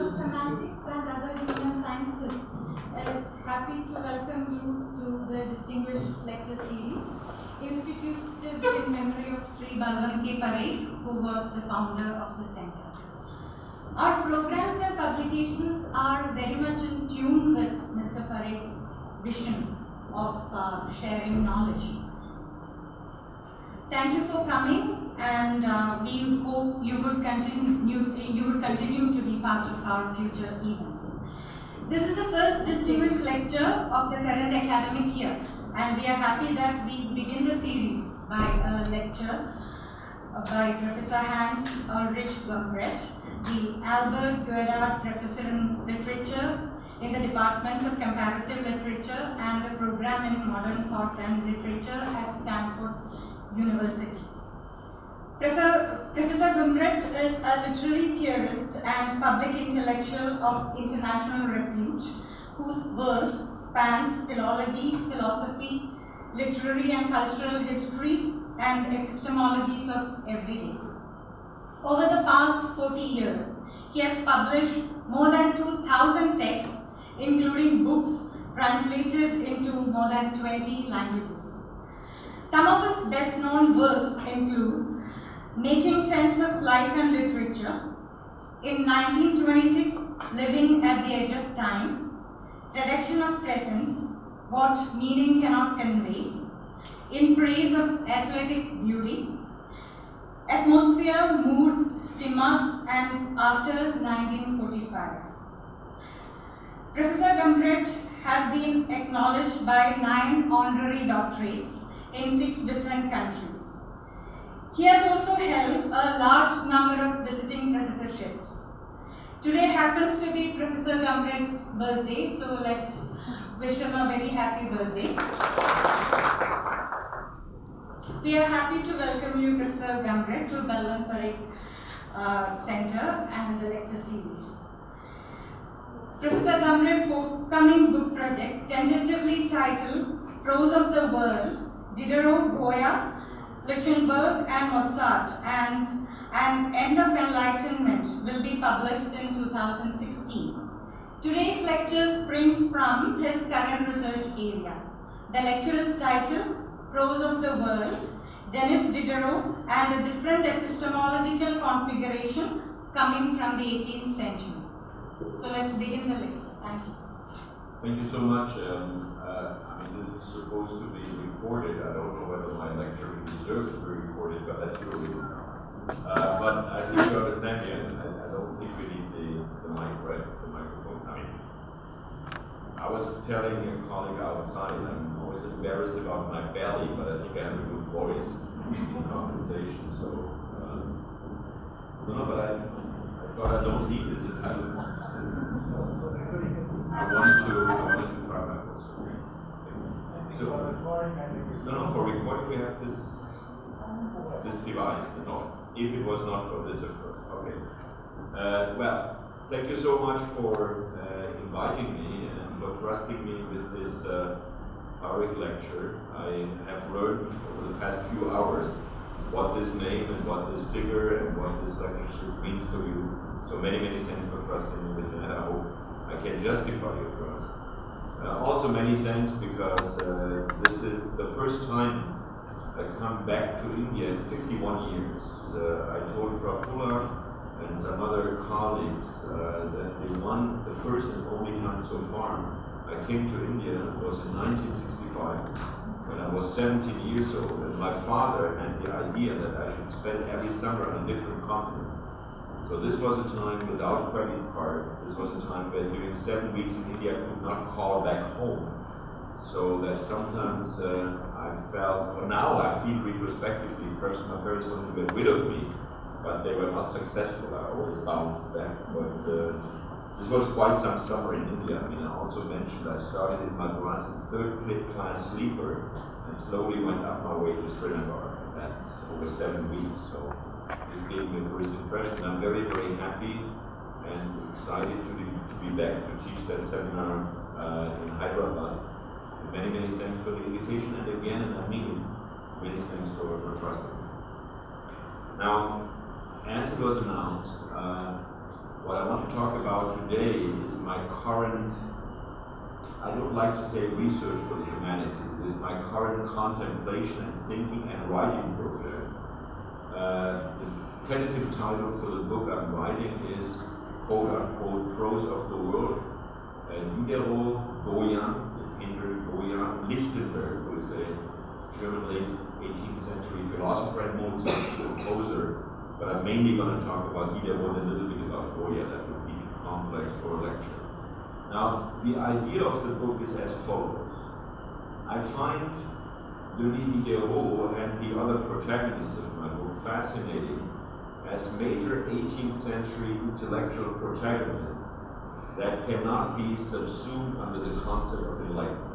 of Semantics and other human sciences is happy to welcome you to the distinguished lecture series instituted in memory of Sri Balvant Parekh, who was the founder of the center. Our programs and publications are very much in tune with Mr. Parekh's vision of sharing knowledge. Thank you for coming, and we hope you would continue to be part of our future events. This is the first distinguished lecture of the current academic year, and we are happy that we begin the series by a lecture by Professor Hans Ulrich Gumbrecht, the Albert Guerard Professor in Literature in the Departments of Comparative Literature and the Program in Modern Thought and Literature at Stanford University. Professor Gumbrecht is a literary theorist and public intellectual of international repute, whose work spans philology, philosophy, literary and cultural history, and epistemologies of everyday. Over the past 40 years, he has published more than 2,000 texts, including books translated into more than 20 languages. Some of his best-known works include Making Sense of Life and Literature, in 1926, Living at the Edge of Time, Reduction of Presence, What Meaning Cannot Convey, In Praise of Athletic Beauty, Atmosphere, Mood, Stigma, and After 1945. Professor Gumbrecht has been acknowledged by 9 honorary doctorates in 6 different countries. He has also held a large number of visiting professorships. Today happens to be Professor Gumbrecht's birthday, so let's wish him a very happy birthday. We are happy to welcome you, Professor Gumbrecht, to Balvant Parekh Center and the lecture series. Professor Gumbrecht's forthcoming book project, tentatively titled Prose of the World, Diderot, Goya, Lichtenberg, and Mozart, and An End of Enlightenment, will be published in 2016. Today's lecture springs from his current research area. The lecture is titled Prose of the World, Denis, Diderot, and a Different Epistemological Configuration Coming from the 18th Century. So let's begin the lecture. Thank you. Thank you so much. This is supposed to be recorded. I don't know whether my lecture deserves to be recorded, but that's your reason. But I think you understand me, and I don't think we need the microphone. I was telling a colleague outside, I'm always embarrassed about my belly, but I think I have a good voice in compensation. So, but I thought I don't need this entitlement. I wanted to try my voice. Okay. So, for recording we have this device. If it was not for this, of course. Okay. Well, thank you so much for inviting me and for trusting me with this Parekh lecture. I have learned over the past few hours what this name and what this figure and what this lectureship means for you. So many thanks for trusting me with that. I hope I can justify your trust. Also many thanks because this is the first time I come back to India in 51 years. I told Prafula and some other colleagues that the first and only time so far I came to India was in 1965 when I was 17 years old, and my father had the idea that I should spend every summer on a different continent. So this was a time without credit cards. This was a time where during 7 weeks in India I could not call back home. So that sometimes I felt, well, now I feel retrospectively, perhaps my parents wanted to get rid of me, but they were not successful. I always bounced back. But this was quite some summer in India. I also mentioned I started in Madras in 3rd class sleeper and slowly went up my way to Srinagar. That's over 7 weeks. So this gave me a first impression. I'm very happy and excited to be back to teach that seminar in Hyderabad. And many thanks for the invitation, and again, and I mean it, many thanks for trusting me. Now, as it was announced, what I want to talk about today is my current, I don't like to say research for the humanities, it is my current contemplation and thinking and writing project. The tentative title for the book I'm writing is quote-unquote Prose of the World. Diderot, Goya, the painter Goya, Lichtenberg, who is a German late 18th century philosopher and Mozart composer, but I'm mainly going to talk about Diderot and a little bit about Goya. That would be too complex for a lecture. Now, the idea of the book is as follows. I find Denis Diderot and the other protagonists of my book fascinating as major 18th century intellectual protagonists that cannot be subsumed under the concept of enlightenment.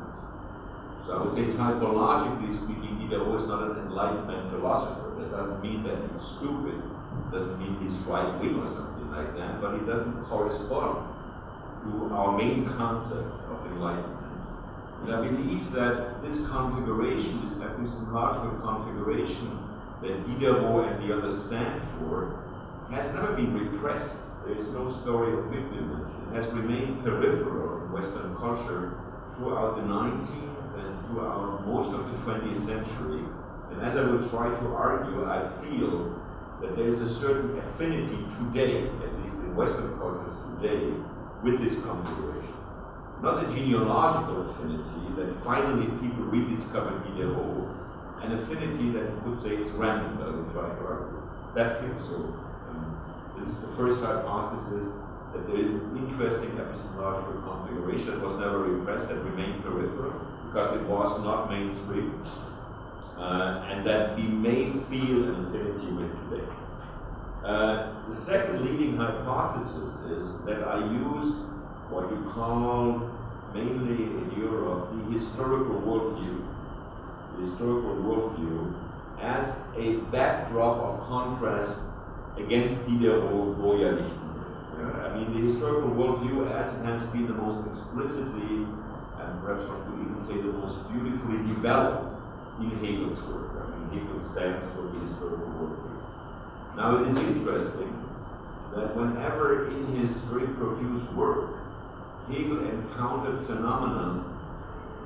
So I would say typologically speaking, Diderot is not an enlightenment philosopher. That doesn't mean that he's stupid, doesn't mean he's right-wing or something like that, but he doesn't correspond to our main concept of enlightenment. And I believe that this configuration, this epistemological configuration that Diderot and the others stand for, has never been repressed. There is no story of victimage. It has remained peripheral in Western culture throughout the 19th and throughout most of the 20th century. And as I will try to argue, I feel that there is a certain affinity today, at least in Western cultures today, with this configuration. Not a genealogical affinity that finally people rediscovered Diderot, an affinity that you could say is random, that I will try to argue. Is that clear? So, this is the first hypothesis, that there is an interesting epistemological configuration that was never repressed, that remained peripheral, because it was not mainstream, and that we may feel an affinity with today. The second leading hypothesis is that I use what you call, mainly in Europe, the historical worldview as a backdrop of contrast against Diderot, Goya, Lichtenberg. I mean, the historical worldview, as it has been the most explicitly, and perhaps one could even say the most beautifully developed in Hegel's work. I mean, Hegel stands for the historical worldview. Now, it is interesting that whenever in his very profuse work, Hegel encountered phenomena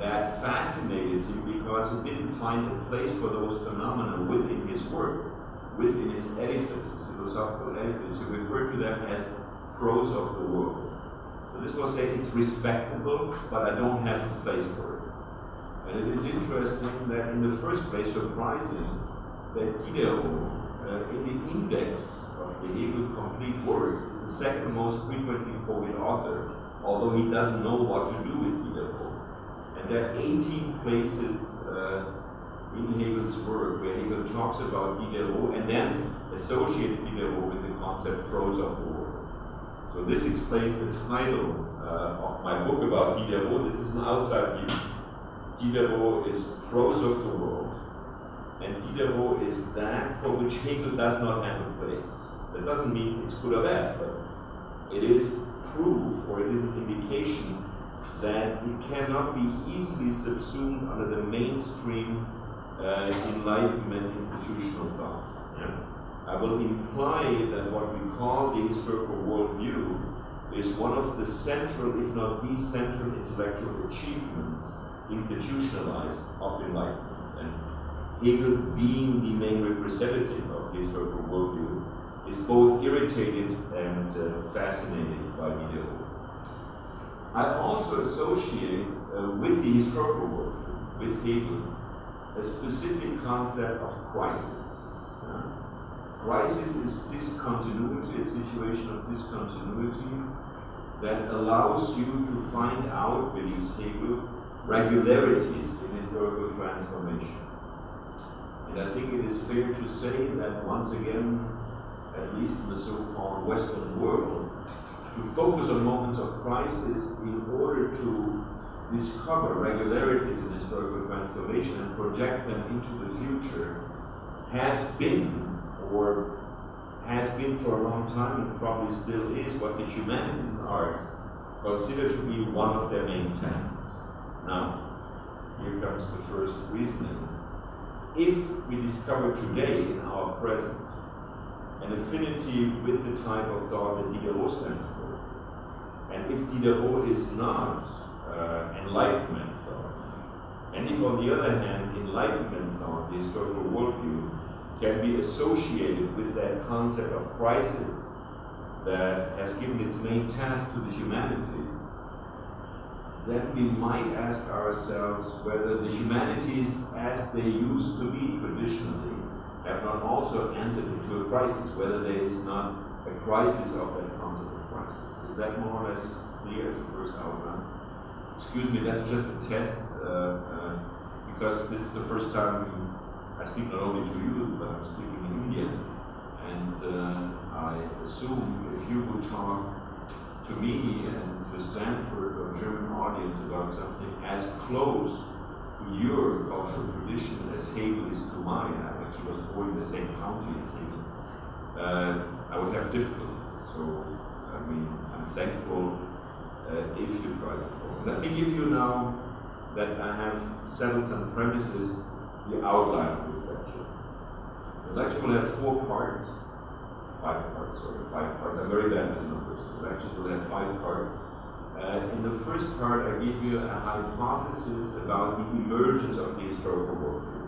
that fascinated him because he didn't find a place for those phenomena within his work, within his edifice, his philosophical edifice. He referred to them as prose of the world. So this was saying it's respectable, but I don't have a place for it. And it is interesting that in the first place, surprising, that Diderot, in the index of the Hegel complete works, is the second most frequently quoted author, although he doesn't know what to do with Diderot. And there are 18 places in Hegel's work where Hegel talks about Diderot and then associates Diderot with the concept prose of the world. So this explains the title of my book about Diderot. This is an outside view. Diderot is prose of the world, and Diderot is that for which Hegel does not have a place. That doesn't mean it's good or bad, but it is proof, or it is an indication that it cannot be easily subsumed under the mainstream Enlightenment institutional thought. Yeah? I will imply that what we call the historical worldview is one of the central, if not the central intellectual achievements institutionalized of the Enlightenment. And Hegel, being the main representative of the historical worldview, is both irritated and fascinated by Diderot. I also associate with the historical worldview, with Hegel, a specific concept of crisis. Crisis is discontinuity, a situation of discontinuity that allows you to find out, believes Hegel, regularities in historical transformation. And I think it is fair to say that once again, at least in the so-called Western world, to focus on moments of crisis in order to discover regularities in historical transformation and project them into the future has been, or has been for a long time and probably still is, what the humanities and arts consider to be one of their main tasks. Now, here comes the first reasoning. If we discover today in our present an affinity with the type of thought that Diderot stands for. And if Diderot is not Enlightenment thought, and if on the other hand Enlightenment thought, the historical worldview, can be associated with that concept of crisis that has given its main task to the humanities, then we might ask ourselves whether the humanities, as they used to be traditionally, have not also entered into a crisis, whether there is not a crisis of that concept of crisis. Is that more or less clear as a first outline? Excuse me, that's just a test, because this is the first time I speak not only to you, but I'm speaking in Indian. And I assume if you would talk to me and to Stanford or German audience about something as close to your cultural tradition as Hegel is to mine, I actually was born in the same county as Hegel, I would have difficulties. So, I mean, I'm thankful if you try to follow. Let me give you now that I have settled some premises, the outline of this lecture. The lecture will have 5 parts. I'm very bad with numbers. The lecture will have 5 parts. In the first part, I give you a hypothesis about the emergence of the historical worldview.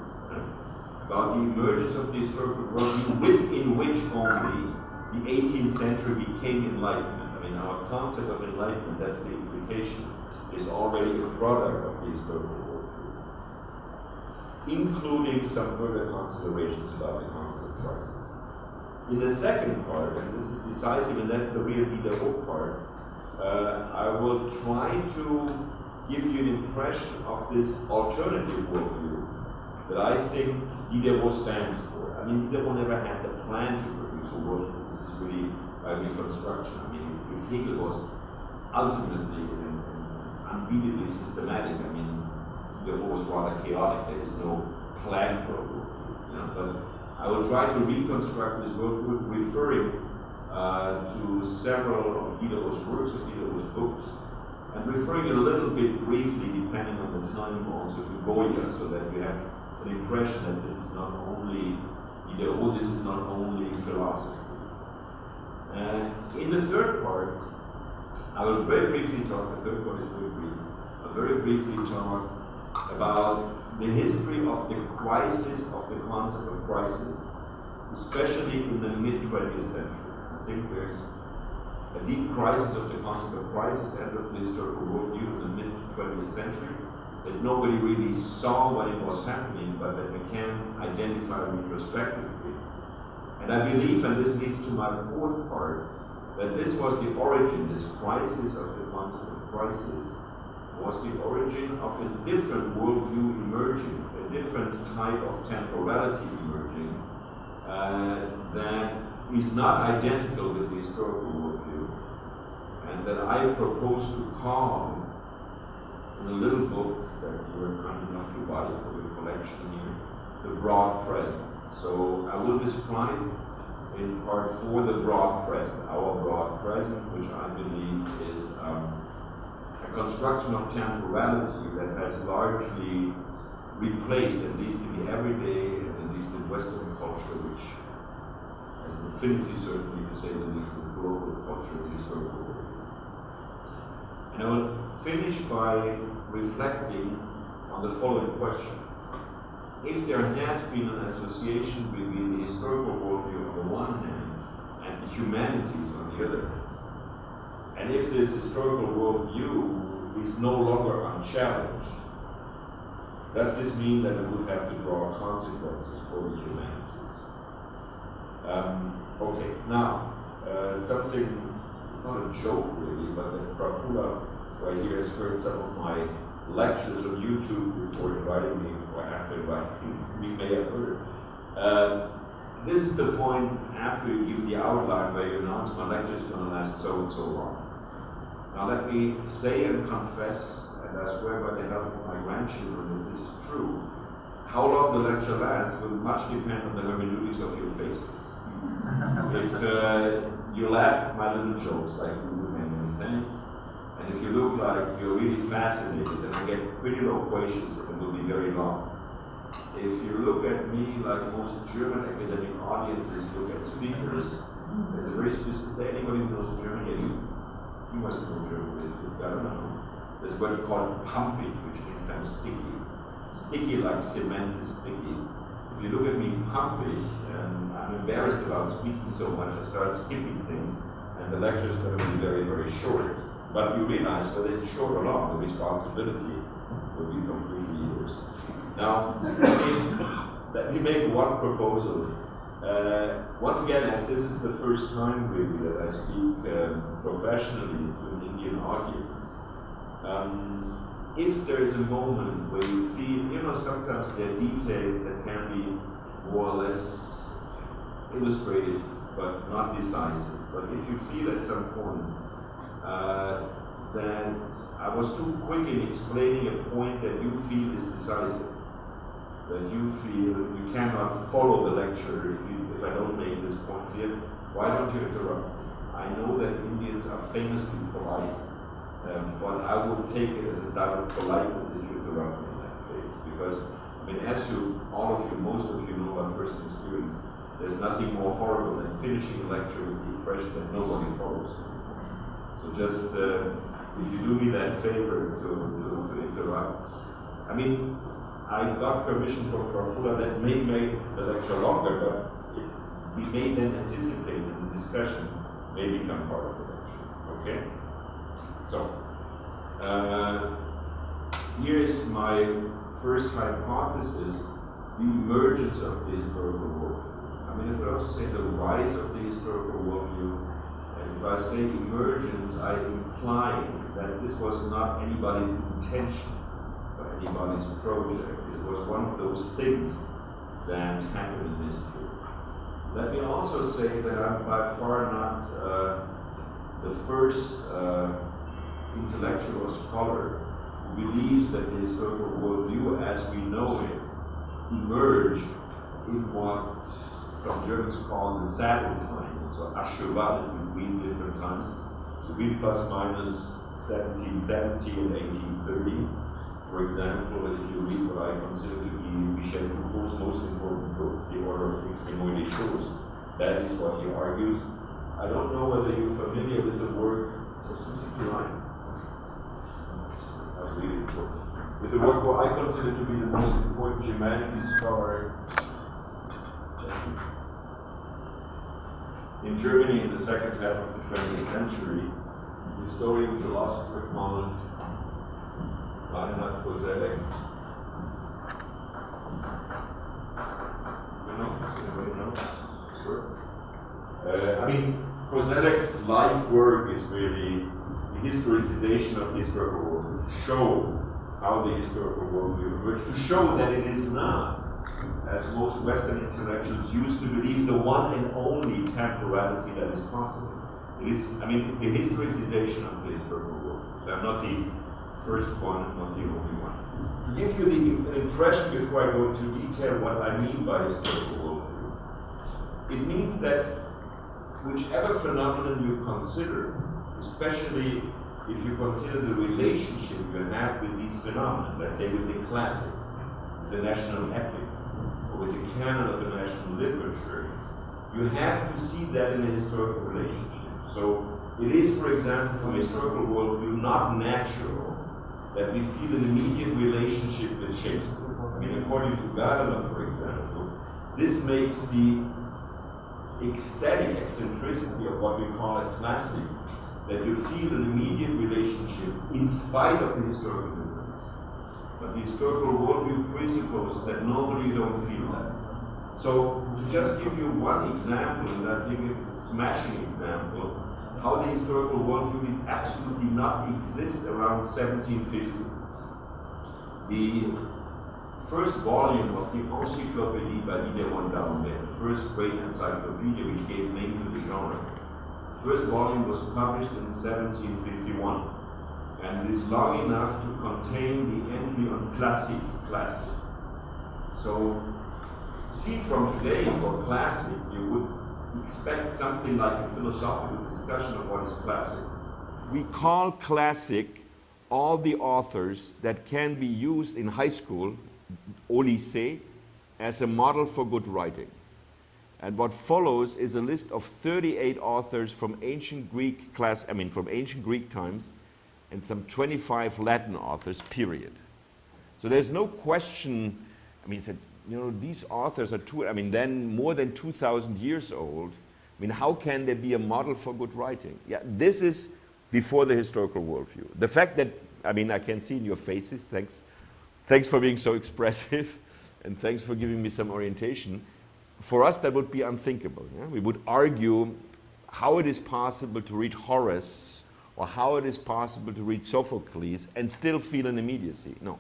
About the emergence of the historical worldview within which only the 18th century became enlightenment. I mean, our concept of enlightenment, that's the implication, is already a product of the historical worldview, including some further considerations about the concept of crisis. In the second part, and this is decisive, and that's the real Diderot part, I will try to give you an impression of this alternative worldview that I think Diderot stands for. I mean, Diderot never had the plan to produce a worldview. This is really by reconstruction. I mean, if Hegel was ultimately and unbeatably systematic, I mean, Diderot was rather chaotic. There is no plan for a worldview. You know? But I will try to reconstruct this worldview, referring to several of Diderot's works, of Diderot's books, and referring a little bit briefly, depending on the time, also to Goya, so that you have an impression that this is not only Diderot, this is not only philosophy. In the third part, I will very briefly talk, the third part is very brief, I'll very briefly talk about the history of the crisis, of the concept of crisis, especially in the mid-20th century. I think there's a deep crisis of the concept of crisis entered the historical worldview in the mid-20th century that nobody really saw when it was happening, but that we can identify retrospectively. And I believe, and this leads to my fourth part, that this was the origin, this crisis of the concept of crisis, was the origin of a different worldview emerging, a different type of temporality emerging, that is not identical with the historical worldview, and that I propose to call, in a little book that you were kind enough to buy for the collection here, the broad present. So I will describe in part 4 the broad present, our broad present, which I believe is a construction of temporality that has largely replaced, at least in the everyday, and at least in Western culture, which has an affinity certainly to say the least in global culture, the historical world. And I will finish by reflecting on the following question. If there has been an association between the historical worldview on the one hand and the humanities on the other hand, and if this historical worldview is no longer unchallenged, does this mean that we would have to draw consequences for the humanities? Okay, now, something, it's not a joke really, but that Prafula right here has heard some of my lectures on YouTube before inviting me, or after inviting me, may have heard. This is the point after you give the outline where you announce my lecture is going to last so and so long. Now let me say and confess, and I swear by the help of my grandchildren that this is true. How long the lecture lasts will much depend on the hermeneutics of your faces. If you laugh my little jokes like you do many things, and if you look like you're really fascinated, then I get pretty loquacious and it will be very long. if you look at me like most German academic audiences look at speakers, there's a very specific, is there anybody who knows German? Yeah, you must know German, I don't know. There's what you call pumpig, which means kind of sticky. Sticky like cement is sticky. If you look at me pumpig, and I'm embarrassed about speaking so much, I start skipping things, and the lecture is going to be very, very short. But you realize whether it's short or long, the responsibility will be completely yours. Now, let me make one proposal. Once again, as this is the first time really that I speak professionally to an Indian audience, if there is a moment where you feel, sometimes there are details that can be more or less illustrative, but not decisive. But if you feel at some point that I was too quick in explaining a point that you feel is decisive, that you feel you cannot follow the lecture if I don't make this point clear, why don't you interrupt me? I know that Indians are famously polite, but I would take it as a sign of politeness if you interrupt me in that case. Because, as all of you, most of you know by personal experience, there's nothing more horrible than finishing a lecture with the impression that nobody follows. So just, if you do me that favor to interrupt. I got permission from Profula that may make the lecture longer, but we may then anticipate that the discussion may become part of the lecture. Okay? So, here is my first hypothesis, the emergence of the historical worldview. I could also say the rise of the historical worldview. And if I say emergence, I imply that this was not anybody's intention or anybody's project. It was one of those things that happened in history. Let me also say that I'm by far not the first intellectual or scholar who believes that the historical worldview as we know it emerged in what some Germans call the saddle times, or Ashurvat between different times, between plus minus 1770 and 1830. For example, if you read what I consider to be Michel Foucault's most important book, The Order of Things Témoins des Choses, that is what he argues. I don't know whether you're familiar with the work, with the work what I consider to be the most important humanities scholar in Germany in the second half of the 20th century, historian, philosopher called Balvant Parekh. Parekh's life work is really the historicization of the historical worldview, to show how the historical worldview emerged, to show that it is not, as most Western intellectuals used to believe, the one and only temporality that is possible. It is, it's the historicization of the historical worldview. So I'm not the first one, not the only one. To give you the impression before I go into detail what I mean by historical worldview, it means that whichever phenomenon you consider, especially if you consider the relationship you have with these phenomena, let's say with the classics, with the national epic, or with the canon of the national literature, you have to see that in a historical relationship. So it is, for example, from a historical worldview, not natural that we feel an immediate relationship with Shakespeare. According to Guerard, for example, this makes the ecstatic eccentricity of what we call a classic, that you feel an immediate relationship in spite of the historical difference. But the historical worldview presupposes that normally you don't feel that. So, to just give you one example, and I think it's a smashing example, how the historical worldview did absolutely not exist around 1750. The first volume of the Encyclopédie by Diderot, the first great encyclopedia which gave name to the genre, the first volume was published in 1751, and it is long enough to contain the entry on classic. So, seen from today for classic, you would expect something like a philosophical discussion of what is classic. We call classic all the authors that can be used in high school au lycée, as a model for good writing. And what follows is a list of 38 authors from ancient Greek from ancient Greek times, and some 25 Latin authors, period. So there's no question. He said, these authors are then more than 2,000 years old. How can there be a model for good writing? Yeah, this is before the historical worldview. The fact that, I can see in your faces, thanks for being so expressive, and thanks for giving me some orientation. For us, that would be unthinkable. Yeah? We would argue how it is possible to read Horace, or how it is possible to read Sophocles and still feel an immediacy. No.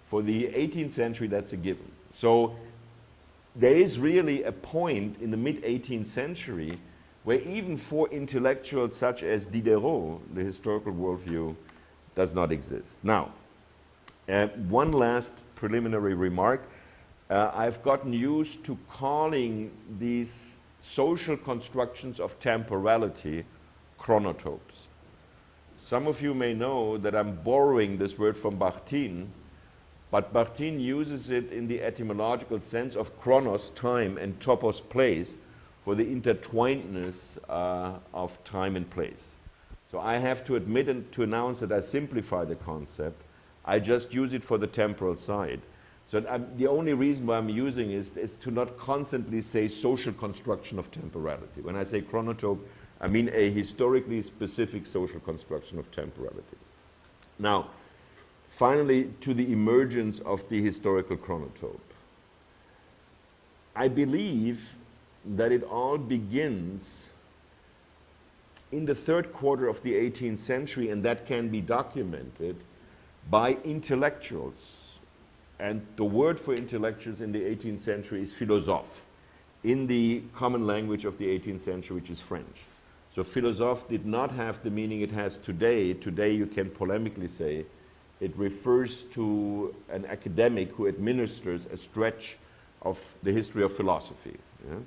For the 18th century, that's a given. So there is really a point in the mid-18th century where even for intellectuals such as Diderot, the historical worldview does not exist. Now, one last preliminary remark. I've gotten used to calling these social constructions of temporality chronotopes. Some of you may know that I'm borrowing this word from Bakhtin, but Bakhtin uses it in the etymological sense of chronos, time, and topos, place, for the intertwinedness of time and place. So I have to admit and to announce that I simplify the concept. I just use it for the temporal side. So the only reason why I'm using is to not constantly say social construction of temporality. When I say chronotope, I mean a historically specific social construction of temporality. Now, finally, to the emergence of the historical chronotope. I believe that it all begins in the third quarter of the 18th century, and that can be documented by intellectuals. And the word for intellectuals in the 18th century is philosophe, in the common language of the 18th century, which is French. So philosophe did not have the meaning it has today. Today you can polemically say it refers to an academic who administers a stretch of the history of philosophy. Yeah?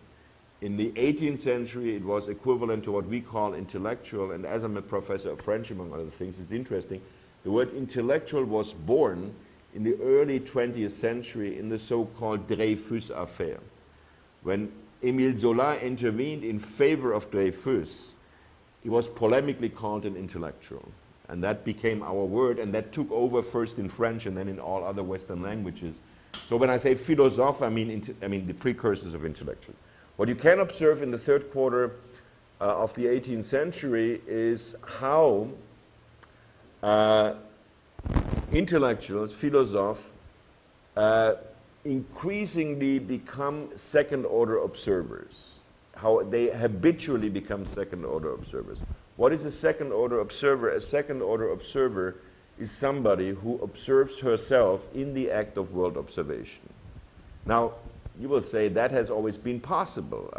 In the 18th century, it was equivalent to what we call intellectual, and as I'm a professor of French, among other things, it's interesting. The word intellectual was born in the early 20th century in the so-called Dreyfus affair. When Émile Zola intervened in favor of Dreyfus, he was polemically called an intellectual. And that became our word, and that took over first in French and then in all other Western languages. So when I say philosophe, I mean the precursors of intellectuals. What you can observe in the third quarter of the 18th century is how intellectuals, philosophes, increasingly become second-order observers, how they habitually become second-order observers. What is a second-order observer? A second-order observer is somebody who observes herself in the act of world observation. Now, you will say that has always been possible.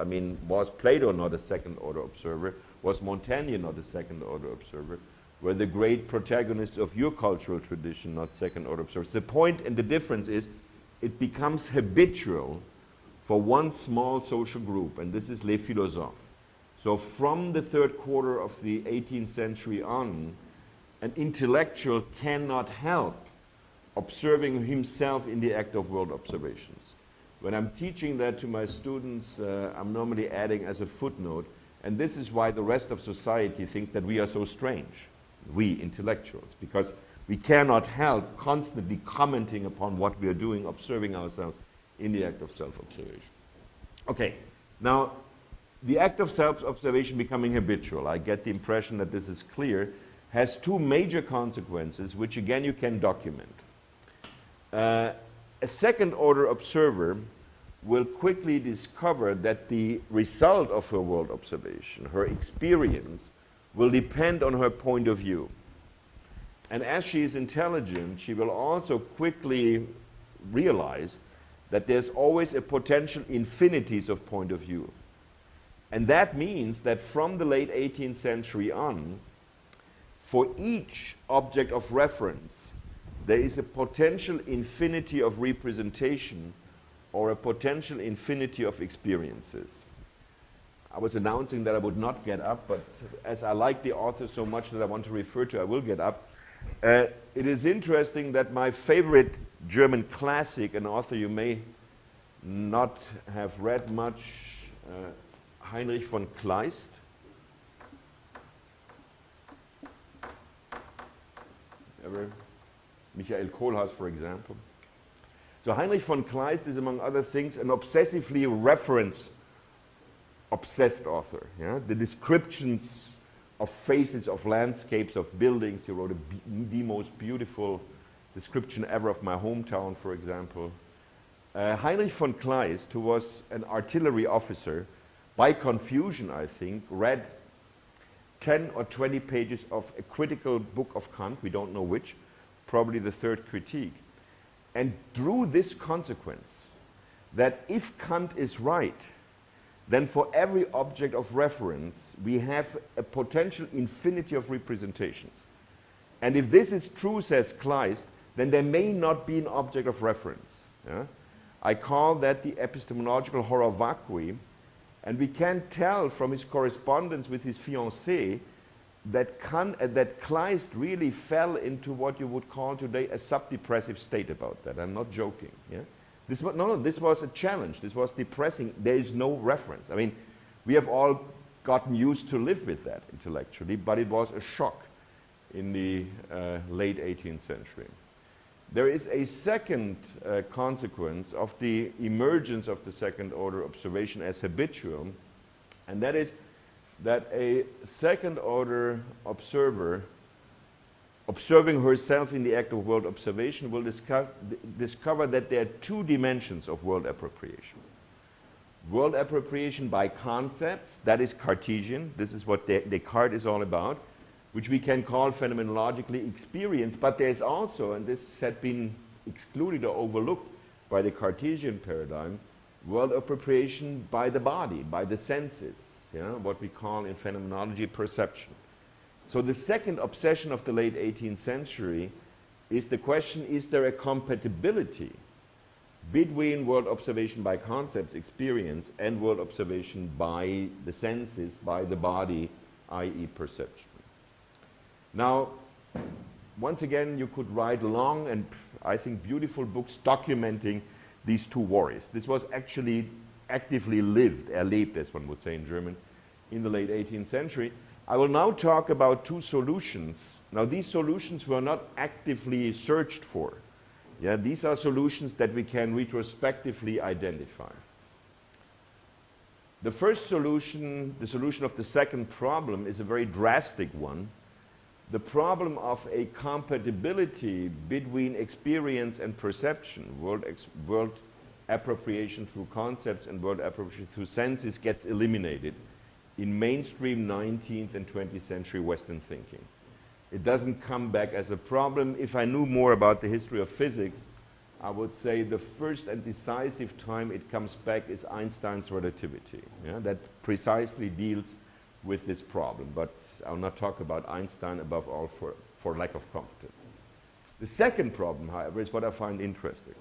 Was Plato not a second-order observer? Was Montaigne not a second-order observer? Were the great protagonists of your cultural tradition not second-order observers? The point and the difference is it becomes habitual for one small social group, and this is les philosophes. So from the third quarter of the 18th century on, an intellectual cannot help observing himself in the act of world observations. When I'm teaching that to my students, I'm normally adding as a footnote, and this is why the rest of society thinks that we are so strange, we intellectuals, because we cannot help constantly commenting upon what we are doing, observing ourselves in the act of self-observation. Okay, now the act of self-observation becoming habitual, I get the impression that this is clear, has two major consequences, which again you can document. A second-order observer will quickly discover that the result of her world observation, her experience, will depend on her point of view. And as she is intelligent, she will also quickly realize that there's always a potential infinities of point of view. And that means that from the late 18th century on, for each object of reference, there is a potential infinity of representation or a potential infinity of experiences. I was announcing that I would not get up, but as I like the author so much that I want to refer to, I will get up. It is interesting that my favorite German classic, an author you may not have read much, Heinrich von Kleist. Ever? Michael Kohlhaas, for example. So Heinrich von Kleist is, among other things, an obsessively reference-obsessed author. Yeah? The descriptions of faces, of landscapes, of buildings. He wrote the most beautiful description ever of my hometown, for example. Heinrich von Kleist, who was an artillery officer, by confusion, I think, read 10 or 20 pages of a critical book of Kant, we don't know which, probably the Third Critique, and drew this consequence, that if Kant is right, then for every object of reference, we have a potential infinity of representations. And if this is true, says Kleist, then there may not be an object of reference. Yeah? I call that the epistemological horror vacui, and we can tell from his correspondence with his fiancée that Kleist really fell into what you would call today a subdepressive state about that. I'm not joking. Yeah? This was a challenge. This was depressing. There is no reference. I mean, we have all gotten used to live with that intellectually, but it was a shock in the late 18th century. There is a second consequence of the emergence of the second order observation as habitual, and that is that a second order observer, observing herself in the act of world observation, will discover that there are two dimensions of world appropriation. World appropriation by concepts, that is Cartesian, this is what Descartes is all about, which we can call phenomenologically experience, but there's also, and this had been excluded or overlooked by the Cartesian paradigm, world appropriation by the body, by the senses, what we call in phenomenology perception. So the second obsession of the late 18th century is the question, is there a compatibility between world observation by concepts, experience, and world observation by the senses, by the body, i.e. perception? Now, once again, you could write long and, I think, beautiful books documenting these two worries. This was actually actively lived, erlebt, as one would say in German, in the late 18th century. I will now talk about two solutions. Now, these solutions were not actively searched for. Yeah, these are solutions that we can retrospectively identify. The first solution, the solution of the second problem, is a very drastic one. The problem of a compatibility between experience and perception, world appropriation through concepts and world appropriation through senses, gets eliminated in mainstream 19th and 20th century Western thinking. It doesn't come back as a problem. If I knew more about the history of physics, I would say the first and decisive time it comes back is Einstein's relativity. Yeah? That precisely deals with this problem, but I'll not talk about Einstein above all for lack of competence. The second problem, however, is what I find interesting.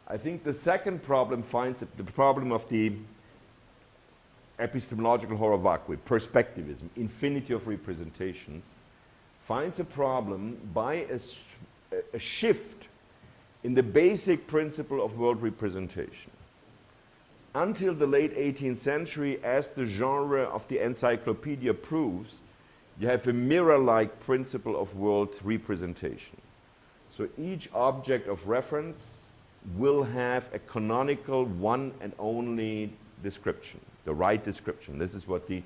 I think the second problem finds the problem of the epistemological horror vacui, perspectivism, infinity of representations, finds a problem by a shift in the basic principle of world representation. Until the late 18th century, as the genre of the encyclopedia proves, you have a mirror-like principle of world representation. So each object of reference will have a canonical one and only description, the right description. This is what the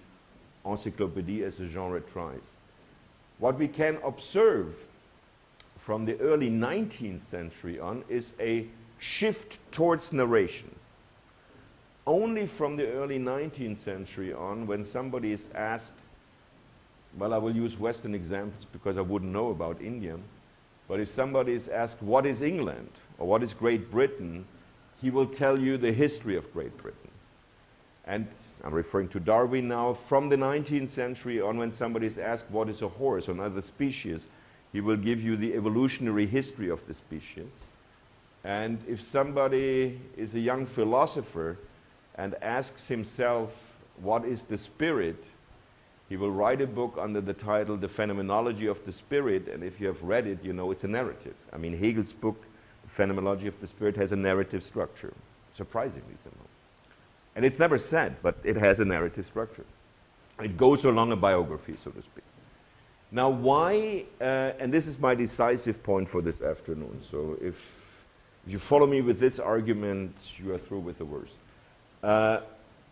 encyclopedia as a genre tries. What we can observe from the early 19th century on is a shift towards narration. Only from the early 19th century on, when somebody is asked, well, I will use Western examples because I wouldn't know about India, but if somebody is asked, what is England or what is Great Britain, he will tell you the history of Great Britain. And I'm referring to Darwin now. From the 19th century on, when somebody is asked, what is a horse or another species, he will give you the evolutionary history of the species. And if somebody is a young philosopher and asks himself, what is the spirit? He will write a book under the title The Phenomenology of the Spirit, and if you have read it, you know it's a narrative. I mean, Hegel's book, The Phenomenology of the Spirit, has a narrative structure, surprisingly somehow. And it's never said, but it has a narrative structure. It goes along a biography, so to speak. Now, why, and this is my decisive point for this afternoon, so if you follow me with this argument, you are through with the worst.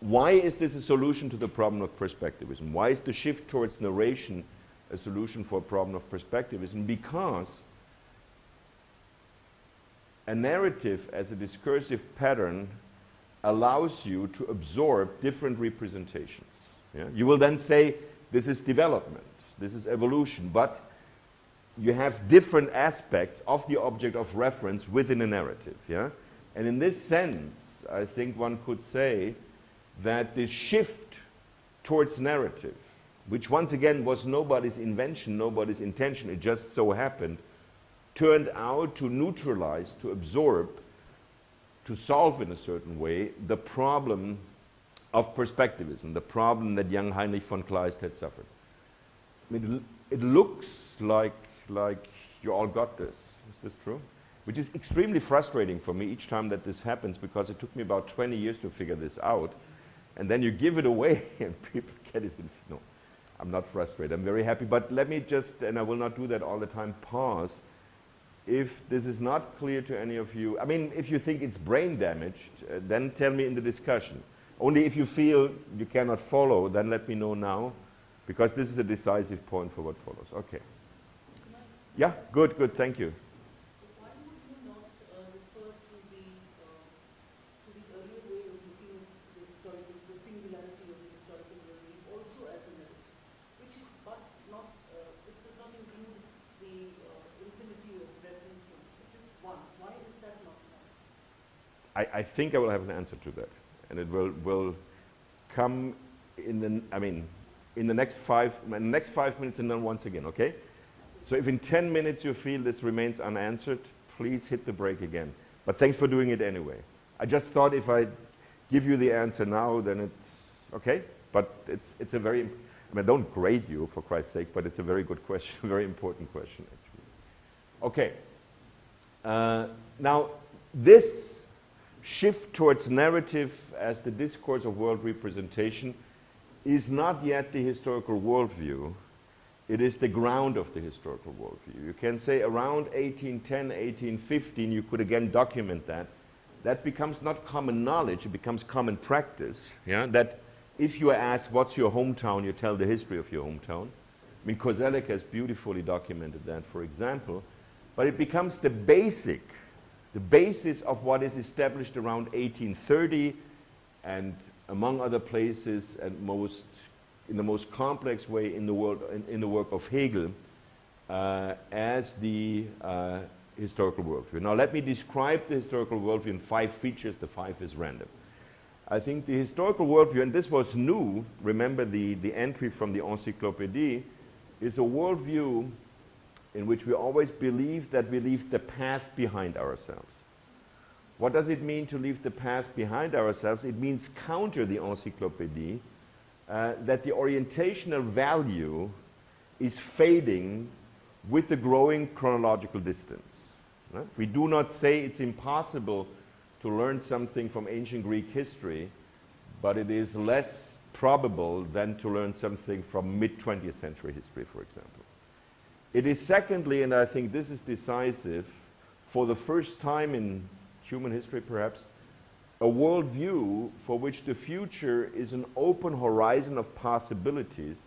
Why is this a solution to the problem of perspectivism? Why is the shift towards narration a solution for a problem of perspectivism? Because a narrative as a discursive pattern allows you to absorb different representations. Yeah? You will then say, this is development, this is evolution, but you have different aspects of the object of reference within a narrative. Yeah? And in this sense, I think one could say that the shift towards narrative, which once again was nobody's invention, nobody's intention, it just so happened, turned out to neutralize, to absorb, to solve in a certain way the problem of perspectivism, the problem that young Heinrich von Kleist had suffered. I mean, it looks like you all got this. Is this true? Which is extremely frustrating for me each time that this happens, because it took me about 20 years to figure this out. And then you give it away and people get it. No, I'm not frustrated. I'm very happy. But let me just, and I will not do that all the time, pause. If this is not clear to any of you, I mean, if you think it's brain damaged, then tell me in the discussion. Only if you feel you cannot follow, then let me know now, because this is a decisive point for what follows. Okay. Yeah, good, thank you. Why would you not refer to the earlier way of looking at the singularity of the historical review also as a narrative, which is but not, it does not include the infinity of reference points, but just one. Why is that not one? I think I will have an answer to that, and it will come in the next 5 minutes, and then once again, okay? So if in 10 minutes you feel this remains unanswered, please hit the brake again. But thanks for doing it anyway. I just thought if I give you the answer now, then it's okay. But it's a very, I mean, don't grade you for Christ's sake, but it's a very good question, very important question actually. Okay. Now, this shift towards narrative as the discourse of world representation is not yet the historical worldview. It is the ground of the historical worldview. You can say around 1810, 1815, you could again document that. That becomes not common knowledge, it becomes common practice. Yeah? That if you are asked, what's your hometown, you tell the history of your hometown. I mean, Koselleck has beautifully documented that, for example. But it becomes the basis of what is established around 1830, and among other places, and in the most complex way in the world, in the work of Hegel, as the historical worldview. Now let me describe the historical worldview in 5 features. The 5 is random. I think the historical worldview, and this was new, remember the entry from the Encyclopédie, is a worldview in which we always believe that we leave the past behind ourselves. What does it mean to leave the past behind ourselves? It means, counter the Encyclopédie, that the orientational value is fading with the growing chronological distance. Right? We do not say it's impossible to learn something from ancient Greek history, but it is less probable than to learn something from mid-20th century history, for example. It is secondly, and I think this is decisive, for the first time in human history perhaps, a worldview for which the future is an open horizon of possibilities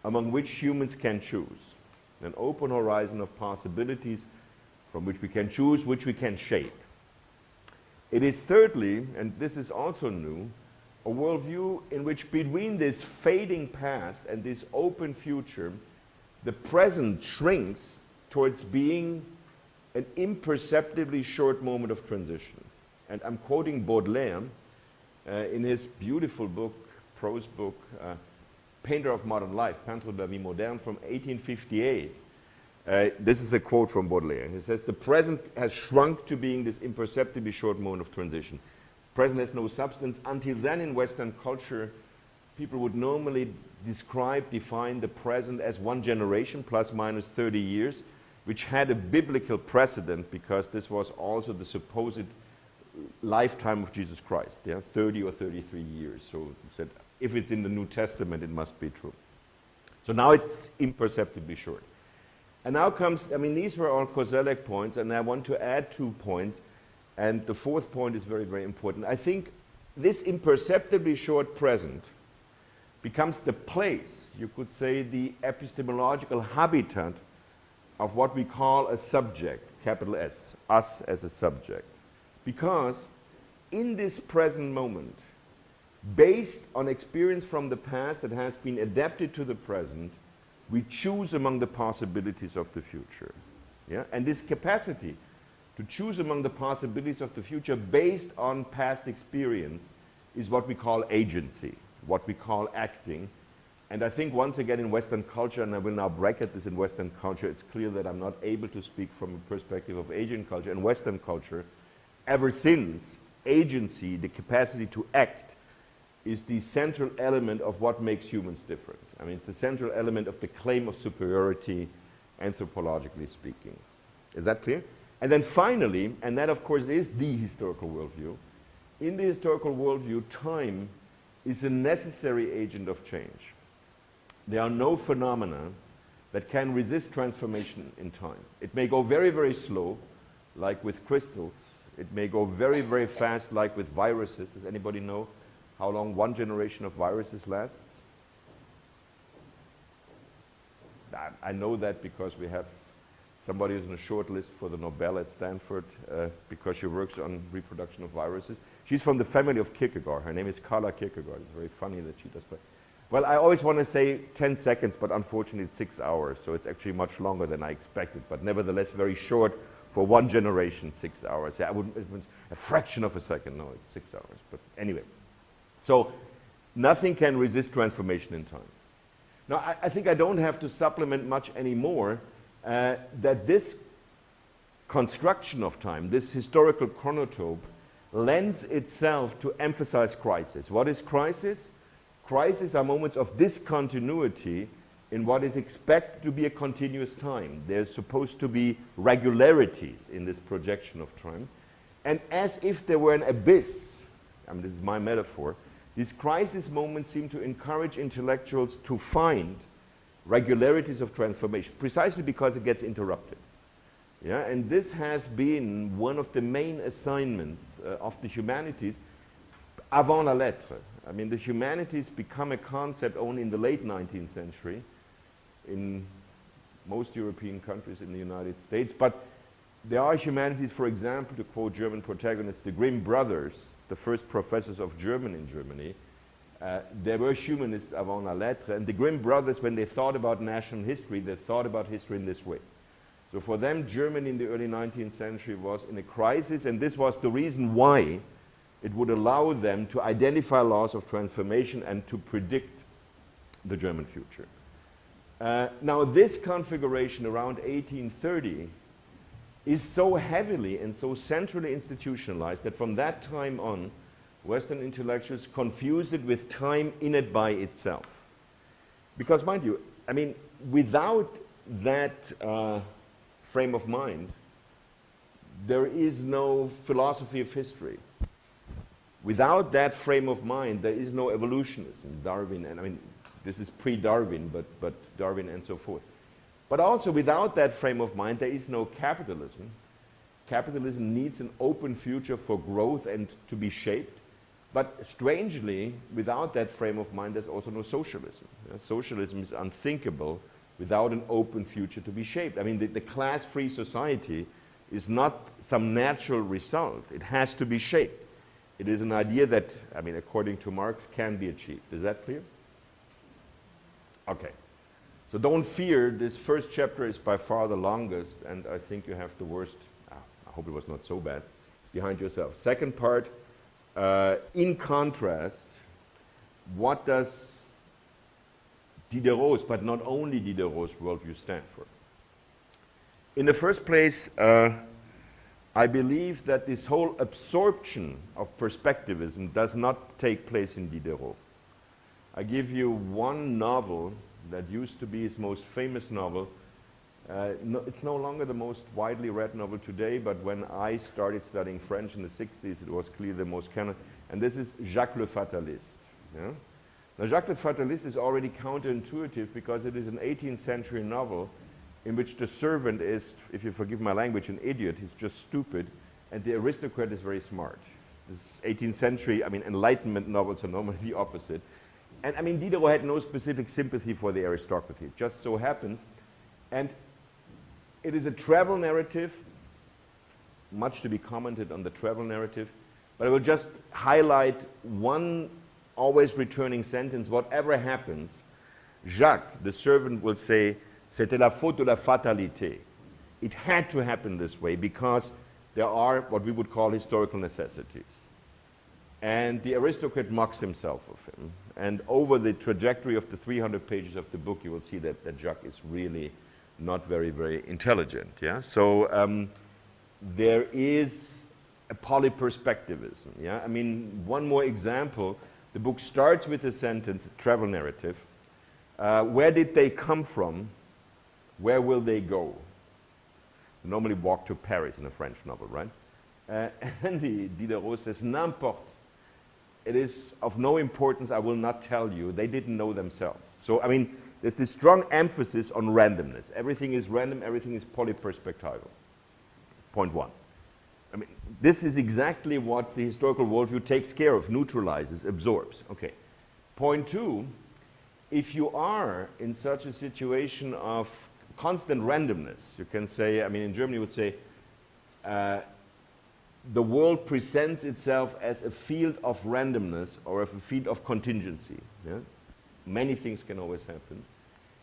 among which humans can choose. An open horizon of possibilities from which we can choose, which we can shape. It is thirdly, and this is also new, a worldview in which between this fading past and this open future, the present shrinks towards being an imperceptibly short moment of transition. And I'm quoting Baudelaire in his beautiful book, prose book, Painter of Modern Life, Peintre de la Vie Moderne, from 1858. This is a quote from Baudelaire. He says, the present has shrunk to being this imperceptibly short moment of transition. Present has no substance. Until then, in Western culture, people would normally define the present as one generation plus minus 30 years, which had a biblical precedent because this was also the supposed lifetime of Jesus Christ, 30 or 33 years. So it said, if it's in the New Testament, it must be true. So now it's imperceptibly short. And now comes, these were all Koselleck points, and I want to add 2 points, and the 4th point is very, very important. I think this imperceptibly short present becomes the place, you could say, the epistemological habitat of what we call a subject, capital S, us as a subject. Because in this present moment, based on experience from the past that has been adapted to the present, we choose among the possibilities of the future. Yeah? And this capacity to choose among the possibilities of the future based on past experience is what we call agency, what we call acting. And I think once again in Western culture, and I will now bracket this in Western culture, it's clear that I'm not able to speak from a perspective of Asian culture. In Western culture, ever since, agency, the capacity to act, is the central element of what makes humans different. It's the central element of the claim of superiority, anthropologically speaking. Is that clear? And then finally, and that of course is the historical worldview, in the historical worldview, time is a necessary agent of change. There are no phenomena that can resist transformation in time. It may go very, very slow, like with crystals. It may go very, very fast, like with viruses. Does anybody know how long one generation of viruses lasts? I know that because we have somebody who's on a short list for the Nobel at Stanford because she works on reproduction of viruses. She's from the family of Kierkegaard. Her name is Carla Kierkegaard. It's very funny that she does play. Well, I always want to say 10 seconds, but unfortunately it's 6 hours, so it's actually much longer than I expected, but nevertheless very short for one generation, 6 hours. Yeah, it was a fraction of a second. No, it's 6 hours, but anyway. So nothing can resist transformation in time. Now, I think I don't have to supplement much anymore that this construction of time, this historical chronotope, lends itself to emphasize crisis. What is crisis? Crises are moments of discontinuity in what is expected to be a continuous time. There's supposed to be regularities in this projection of time. And as if there were an abyss, this is my metaphor, these crisis moments seem to encourage intellectuals to find regularities of transformation, precisely because it gets interrupted. Yeah? And this has been one of the main assignments of the humanities avant la lettre. The humanities become a concept only in the late 19th century in most European countries, in the United States. But there are humanities, for example, to quote German protagonists, the Grimm brothers, the first professors of German in Germany. There were humanists avant la lettre, and the Grimm brothers, when they thought about national history, they thought about history in this way. So for them, Germany in the early 19th century was in a crisis, and this was the reason why it would allow them to identify laws of transformation and to predict the German future. Now, this configuration around 1830 is so heavily and so centrally institutionalized that from that time on, Western intellectuals confuse it with time in it by itself. Because, mind you, without that frame of mind, there is no philosophy of history. Without that frame of mind, there is no evolutionism. Darwin, and this is pre-Darwin, but Darwin and so forth. But also, without that frame of mind, there is no capitalism. Capitalism needs an open future for growth and to be shaped. But strangely, without that frame of mind, there's also no socialism. Socialism is unthinkable without an open future to be shaped. The class-free society is not some natural result. It has to be shaped. It is an idea that, according to Marx, can be achieved. Is that clear? Okay. So don't fear, this first chapter is by far the longest, and I think you have the worst, I hope it was not so bad, behind yourself. Second part, in contrast, what does Diderot's, but not only Diderot's worldview stand for? In the first place, I believe that this whole absorption of perspectivism does not take place in Diderot. I give you one novel that used to be his most famous novel. It's no longer the most widely read novel today, but when I started studying French in the 60s, it was clearly the most canon. And this is Jacques le Fataliste. Yeah? Now, Jacques le Fataliste is already counterintuitive because it is an 18th century novel in which the servant is, if you forgive my language, an idiot. He's just stupid. And the aristocrat is very smart. This 18th century, I mean, Enlightenment novels are normally the opposite. And I mean, Diderot had no specific sympathy for the aristocracy. It just so happens. And it is a travel narrative, much to be commented on the travel narrative, but I will just highlight one always returning sentence. Whatever happens, Jacques, the servant, will say, "C'était la faute de la fatalité." It had to happen this way because there are what we would call historical necessities. And the aristocrat mocks himself of him. And over the trajectory of the 300 pages of the book, you will see that Jacques is really not very, very intelligent. Yeah? So there is a polyperspectivism. Yeah? I mean, one more example. The book starts with a sentence, a travel narrative. Where did they come from? Where will they go? They normally walk to Paris in a French novel, right? And Diderot says, n'importe. It is of no importance, I will not tell you. They didn't know themselves. So, I mean, there's this strong emphasis on randomness. Everything is random, everything is polyperspectival. Point one. I mean, this is exactly what the historical worldview takes care of, neutralizes, absorbs. Okay. Point two, if you are in such a situation of constant randomness, you can say, I mean, in Germany you would say, the world presents itself as a field of randomness or a field of contingency. Yeah? Many things can always happen.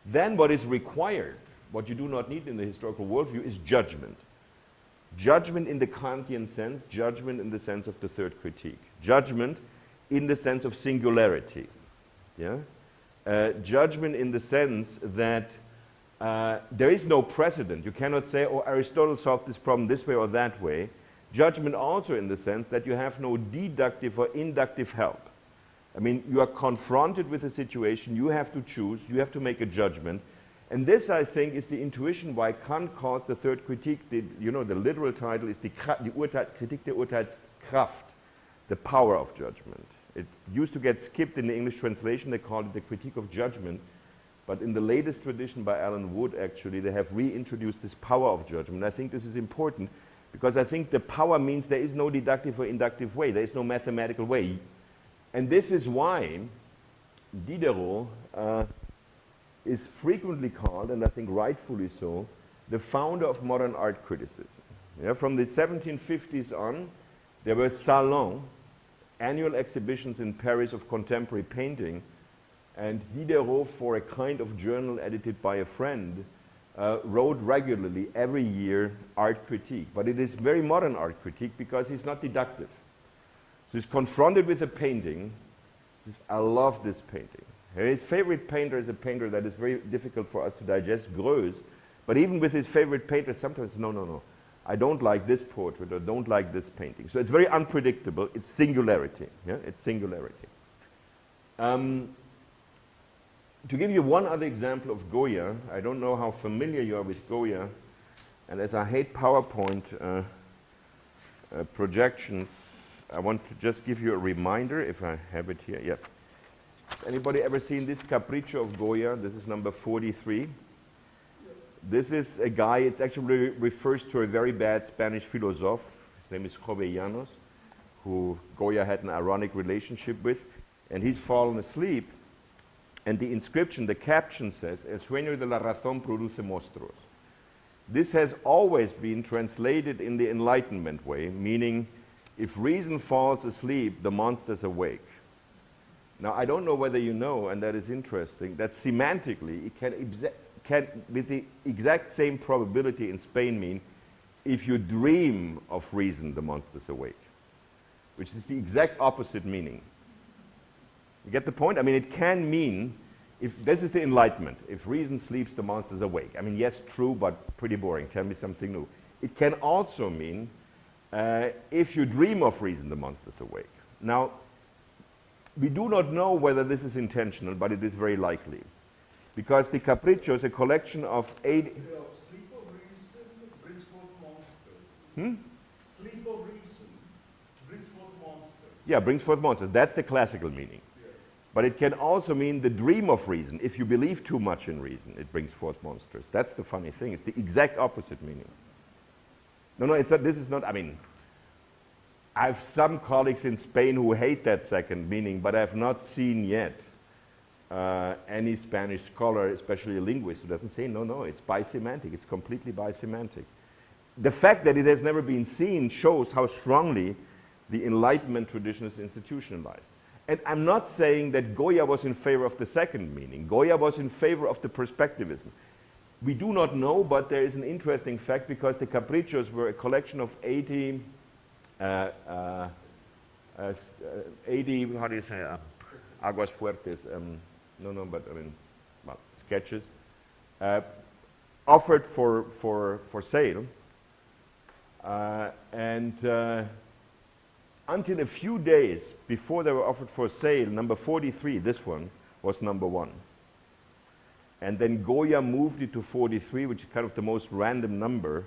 Then what is required, what you do not need in the historical worldview, is judgment. Judgment in the Kantian sense, judgment in the sense of the third critique. Judgment in the sense of singularity. Yeah? Judgment in the sense that there is no precedent. You cannot say, oh, Aristotle solved this problem this way or that way. Judgment also in the sense that you have no deductive or inductive help. I mean, you are confronted with a situation, you have to choose, you have to make a judgment. And this, I think, is the intuition why Kant calls the third critique, the literal title is die Kritik der Urteilskraft, the power of judgment. It used to get skipped in the English translation, they called it the critique of judgment. But in the latest tradition by Alan Wood, actually, they have reintroduced this power of judgment. I think this is important because I think the power means there is no deductive or inductive way. There is no mathematical way. And this is why Diderot is frequently called, and I think rightfully so, the founder of modern art criticism. Yeah, from the 1750s on, there were salons, annual exhibitions in Paris of contemporary painting, and Diderot, for a kind of journal edited by a friend, wrote regularly every year art critique. But it is very modern art critique because he's not deductive. So he's confronted with a painting. He says, I love this painting. His favorite painter is a painter that is very difficult for us to digest, Greuze. But even with his favorite painter, sometimes, no. I don't like this portrait or don't like this painting. So it's very unpredictable. It's singularity. Yeah? It's singularity. To give you one other example of Goya, I don't know how familiar you are with Goya, and as I hate PowerPoint projections, I want to just give you a reminder, if I have it here. Yep. Has anybody ever seen this Capriccio of Goya? This is number 43. This is a guy, it actually refers to a very bad Spanish philosophe. His name is Jovellanos, who Goya had an ironic relationship with, and he's fallen asleep. And the inscription, the caption says, El sueño de la razón produce monstruos. This has always been translated in the Enlightenment way, meaning if reason falls asleep, the monster's awake. Now, I don't know whether you know, and that is interesting, that semantically it can with the exact same probability in Spain mean if you dream of reason, the monster's awake, which is the exact opposite meaning. You get the point? I mean, it can mean, if this is the Enlightenment, if reason sleeps, the monster's awake. I mean, yes, true, but pretty boring. Tell me something new. It can also mean, if you dream of reason, the monster's awake. Now, We do not know whether this is intentional, but it is very likely. Because the Capriccio is a collection of 8... Sleep of reason brings forth monsters. Sleep of reason brings forth monsters. Yeah, brings forth monsters. That's the classical meaning. Yeah. But it can also mean the dream of reason. If you believe too much in reason, it brings forth monsters. That's the funny thing. It's the exact opposite meaning. No, it's not, this is not, I mean, I have some colleagues in Spain who hate that second meaning, but I have not seen yet any Spanish scholar, especially a linguist, who doesn't say, no, it's bisemantic. It's completely bisemantic. The fact that it has never been seen shows how strongly the Enlightenment tradition is institutionalized. And I'm not saying that Goya was in favor of the second meaning. Goya was in favor of the perspectivism. We do not know, but there is an interesting fact, because the Capriccios were a collection of 80, how do you say, aguas fuertes, but I mean, well, sketches, offered for sale, and until a few days before they were offered for sale, number 43, this one, was number 1. And then Goya moved it to 43, which is kind of the most random number,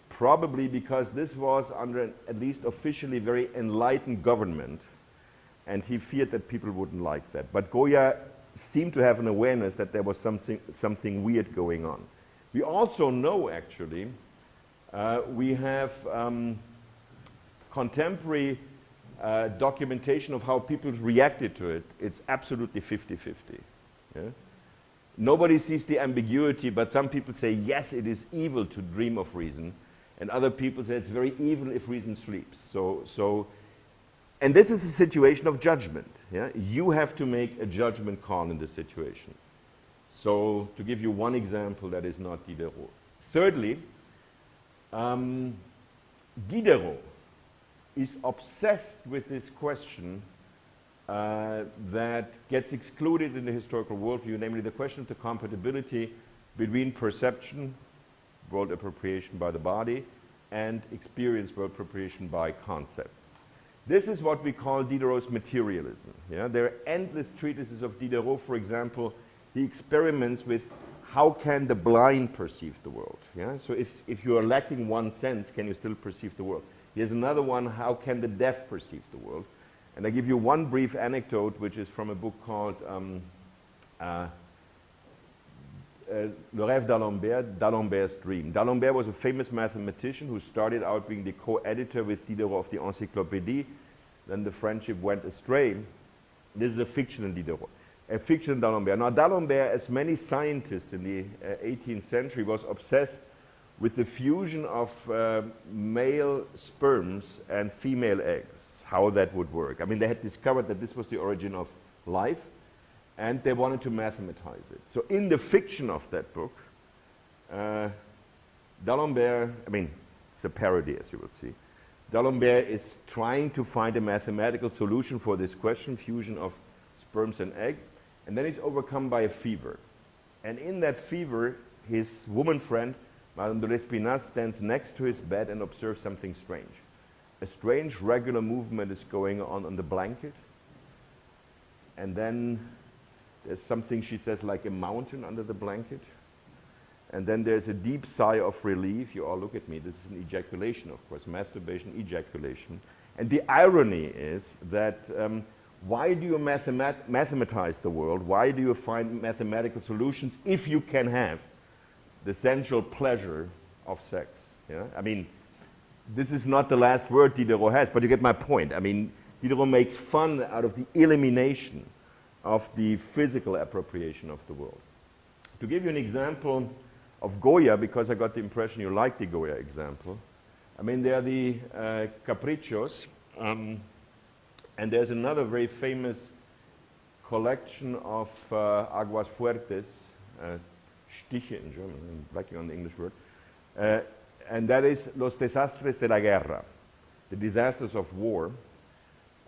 probably because this was under an, at least officially, very enlightened government, and he feared that people wouldn't like that. But Goya seemed to have an awareness that there was something weird going on. We also know, actually, we have contemporary documentation of how people reacted to it. It's absolutely 50-50. Yeah? Nobody sees the ambiguity, but some people say, yes, it is evil to dream of reason, and other people say it's very evil if reason sleeps. And this is a situation of judgment. Yeah? You have to make a judgment call in this situation. So, to give you one example that is not Diderot. Thirdly, Diderot is obsessed with this question that gets excluded in the historical worldview, namely the question of the compatibility between perception, world appropriation by the body, and experience, world appropriation by concepts. This is what we call Diderot's materialism. Yeah? There are endless treatises of Diderot. For example, he experiments with how can the blind perceive the world. Yeah? So if you are lacking one sense, can you still perceive the world? Here's another one, how can the deaf perceive the world? And I give you one brief anecdote, which is from a book called Le Rêve d'Alembert, D'Alembert's Dream. D'Alembert was a famous mathematician who started out being the co-editor with Diderot of the Encyclopédie. Then the friendship went astray. This is a fictional Diderot, a fictional D'Alembert. Now D'Alembert, as many scientists in the 18th century, was obsessed with the fusion of male sperms and female eggs, how that would work. I mean, they had discovered that this was the origin of life, and they wanted to mathematize it. So in the fiction of that book, D'Alembert, I mean, it's a parody, as you will see. D'Alembert is trying to find a mathematical solution for this question, fusion of sperms and egg, and then he's overcome by a fever. And in that fever, his woman friend, Madame de Lespinasse, stands next to his bed and observes something strange. A strange regular movement is going on the blanket, and then there's something, she says, like a mountain under the blanket, and then there's a deep sigh of relief. You all look at me, this is an ejaculation, of course, masturbation, ejaculation. And the irony is that why do you mathematize the world? Why do you find mathematical solutions if you can have the sensual pleasure of sex? Yeah? I mean, this is not the last word Diderot has, but you get my point. I mean, Diderot makes fun out of the elimination of the physical appropriation of the world. To give you an example of Goya, because I got the impression you like the Goya example, I mean, there are the Capriccios, and there's another very famous collection of aguas fuertes, Stiche in German, I'm blanking on the English word, and that is Los Desastres de la Guerra, the disasters of war.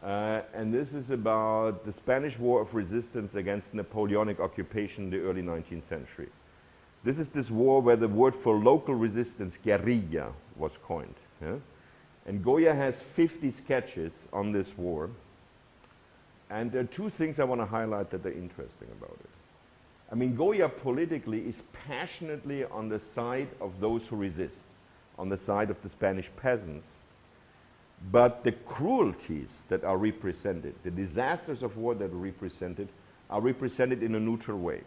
And this is about the Spanish War of Resistance against Napoleonic occupation in the early 19th century. This is this war where the word for local resistance, guerrilla, was coined. Yeah? And Goya has 50 sketches on this war. And there are two things I want to highlight that are interesting about it. I mean, Goya politically is passionately on the side of those who resist, on the side of the Spanish peasants. But the cruelties that are represented, the disasters of war that are represented in a neutral way.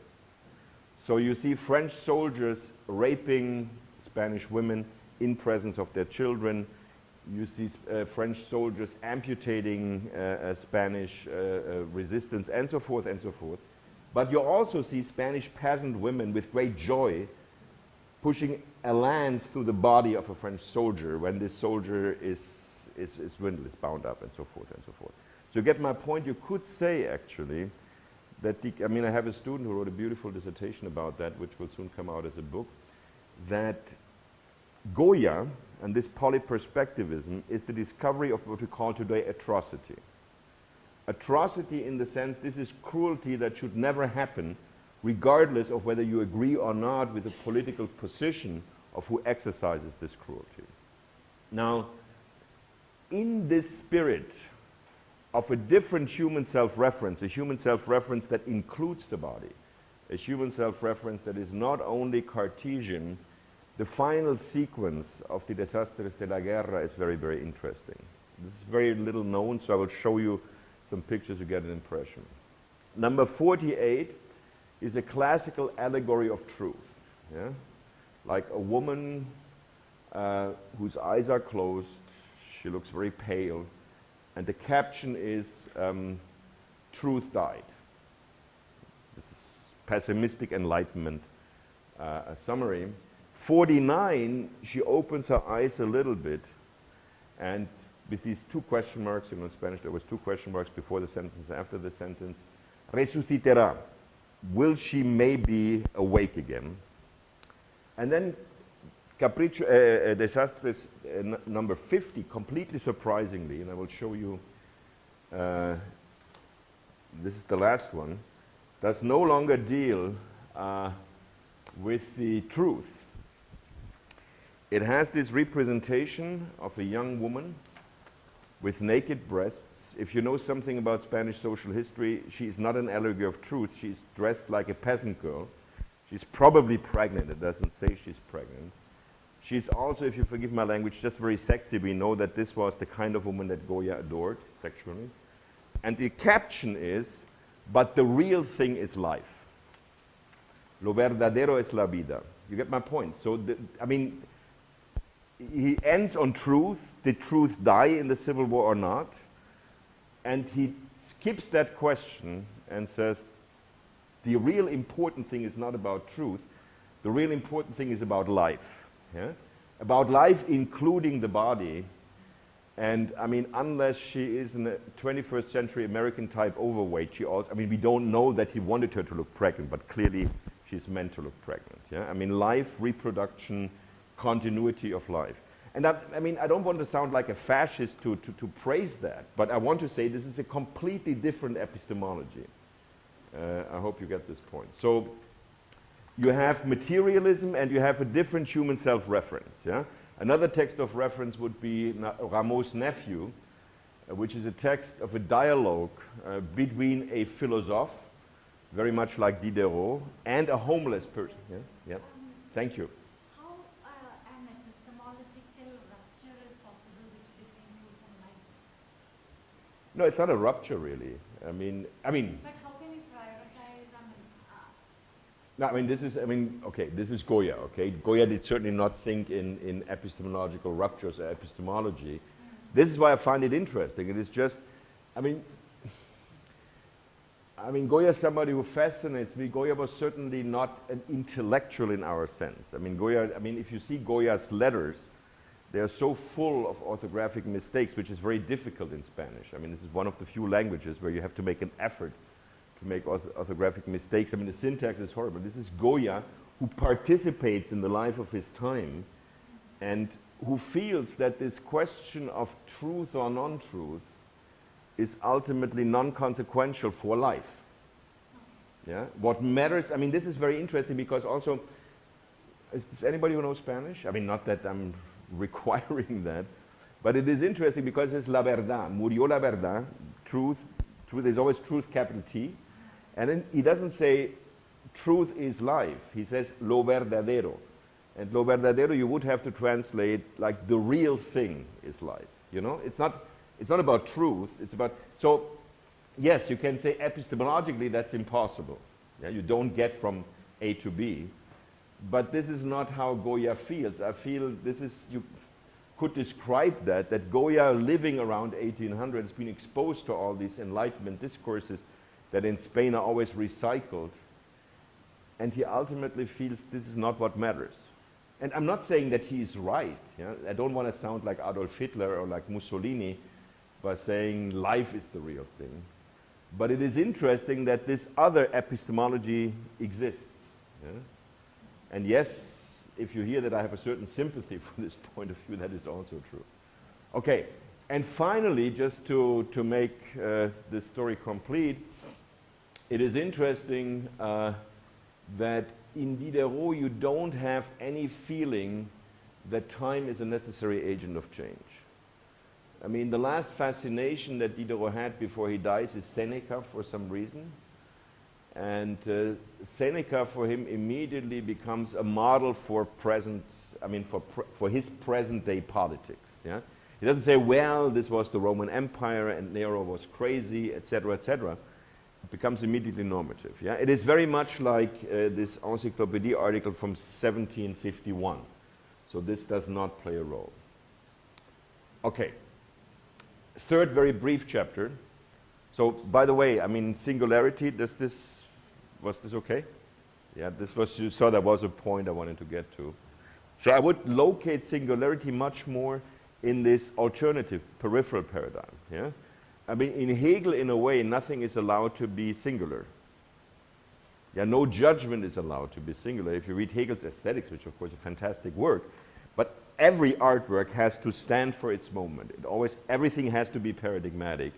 So you see French soldiers raping Spanish women in presence of their children. You see French soldiers amputating Spanish resistance, and so forth and so forth. But you also see Spanish peasant women with great joy pushing a lance through the body of a French soldier when this soldier is windless, is bound up, and so forth and so forth. So you get my point. You could say actually that I mean, I have a student who wrote a beautiful dissertation about that, which will soon come out as a book, that Goya and this polyperspectivism is the discovery of what we call today atrocity. Atrocity in the sense this is cruelty that should never happen, regardless of whether you agree or not with the political position of who exercises this cruelty. Now, in this spirit of a different human self-reference, a human self-reference that includes the body, a human self-reference that is not only Cartesian, the final sequence of the Desastres de la Guerra is very, very interesting. This is very little known, so I will show you some pictures to get an impression. Number 48 is a classical allegory of truth. Yeah? Like a woman whose eyes are closed, she looks very pale, and the caption is, truth died. This is pessimistic enlightenment summary. 49, she opens her eyes a little bit, and with these two question marks, in Spanish there was two question marks before the sentence, after the sentence, resucitará, will she maybe awake again? And then Capriccio, Desastres number 50, completely surprisingly, and I will show you, this is the last one, does no longer deal with the truth. It has this representation of a young woman with naked breasts. If you know something about Spanish social history, she is not an allegory of truth. She's dressed like a peasant girl. She's probably pregnant. It doesn't say she's pregnant. She's also, if you forgive my language, just very sexy. We know that this was the kind of woman that Goya adored sexually. And the caption is, but the real thing is life. Lo verdadero es la vida. You get my point? So, I mean, he ends on truth. Did truth die in the Civil War or not? And he skips that question and says, the real important thing is not about truth. The real important thing is about life. Yeah? About life including the body. And I mean, unless she is in a 21st century American type overweight, she also, I mean, we don't know that he wanted her to look pregnant, but clearly she's meant to look pregnant. Yeah? I mean, life, reproduction, continuity of life. And I mean, I don't want to sound like a fascist to praise that, but I want to say this is a completely different epistemology. I hope you get this point. So you have materialism and you have a different human self-reference. Yeah? Another text of reference would be Rameau's Nephew, which is a text of a dialogue between a philosophe, very much like Diderot, and a homeless person. Yeah? Yeah? Thank you. How an epistemological rupture is possible between youth and life? No, it's not a rupture, really. I mean. But how can you prioritize? No, I mean, this is, okay, this is Goya, okay? Goya did certainly not think in epistemological ruptures or epistemology. This is why I find it interesting. It is just, I mean, Goya is somebody who fascinates me. Goya was certainly not an intellectual in our sense. I mean, Goya, if you see Goya's letters, they are so full of orthographic mistakes, which is very difficult in Spanish. I mean, this is one of the few languages where you have to make an effort to make orthographic mistakes. I mean, the syntax is horrible. This is Goya, who participates in the life of his time and who feels that this question of truth or non-truth is ultimately non-consequential for life. Yeah? What matters, I mean, this is very interesting because also, is anybody who knows Spanish? I mean, not that I'm requiring that, but it is interesting because it's la verdad, murió la verdad, truth Truth is always truth, capital T. And then he doesn't say truth is life. He says lo verdadero. And lo verdadero you would have to translate like the real thing is life. You know, it's not about truth. It's about, so yes, you can say epistemologically that's impossible. Yeah, you don't get from A to B. But this is not how Goya feels. I feel this is, you could describe that Goya living around 1800 has been exposed to all these Enlightenment discourses that in Spain are always recycled. And he ultimately feels this is not what matters. And I'm not saying that he is right. Yeah? I don't want to sound like Adolf Hitler or like Mussolini by saying life is the real thing. But it is interesting that this other epistemology exists. Yeah? And yes, if you hear that I have a certain sympathy from this point of view, that is also true. Okay, and finally, just to make this story complete, it is interesting that in Diderot you don't have any feeling that time is a necessary agent of change. I mean, the last fascination that Diderot had before he dies is Seneca for some reason. And Seneca for him immediately becomes a model for present, I mean for his present day politics. Yeah? He doesn't say, well, this was the Roman Empire and Nero was crazy, etc., etc. It becomes immediately normative. Yeah? It is very much like this encyclopedia article from 1751. So this does not play a role. Okay. Third very brief chapter. So, by the way, I mean, singularity, was this okay? Yeah, this was, you saw that was a point I wanted to get to. So I would locate singularity much more in this alternative, peripheral paradigm, yeah? I mean, in Hegel, in a way, nothing is allowed to be singular. Yeah, no judgment is allowed to be singular. If you read Hegel's Aesthetics, which of course is a fantastic work, but every artwork has to stand for its moment. Everything has to be paradigmatic.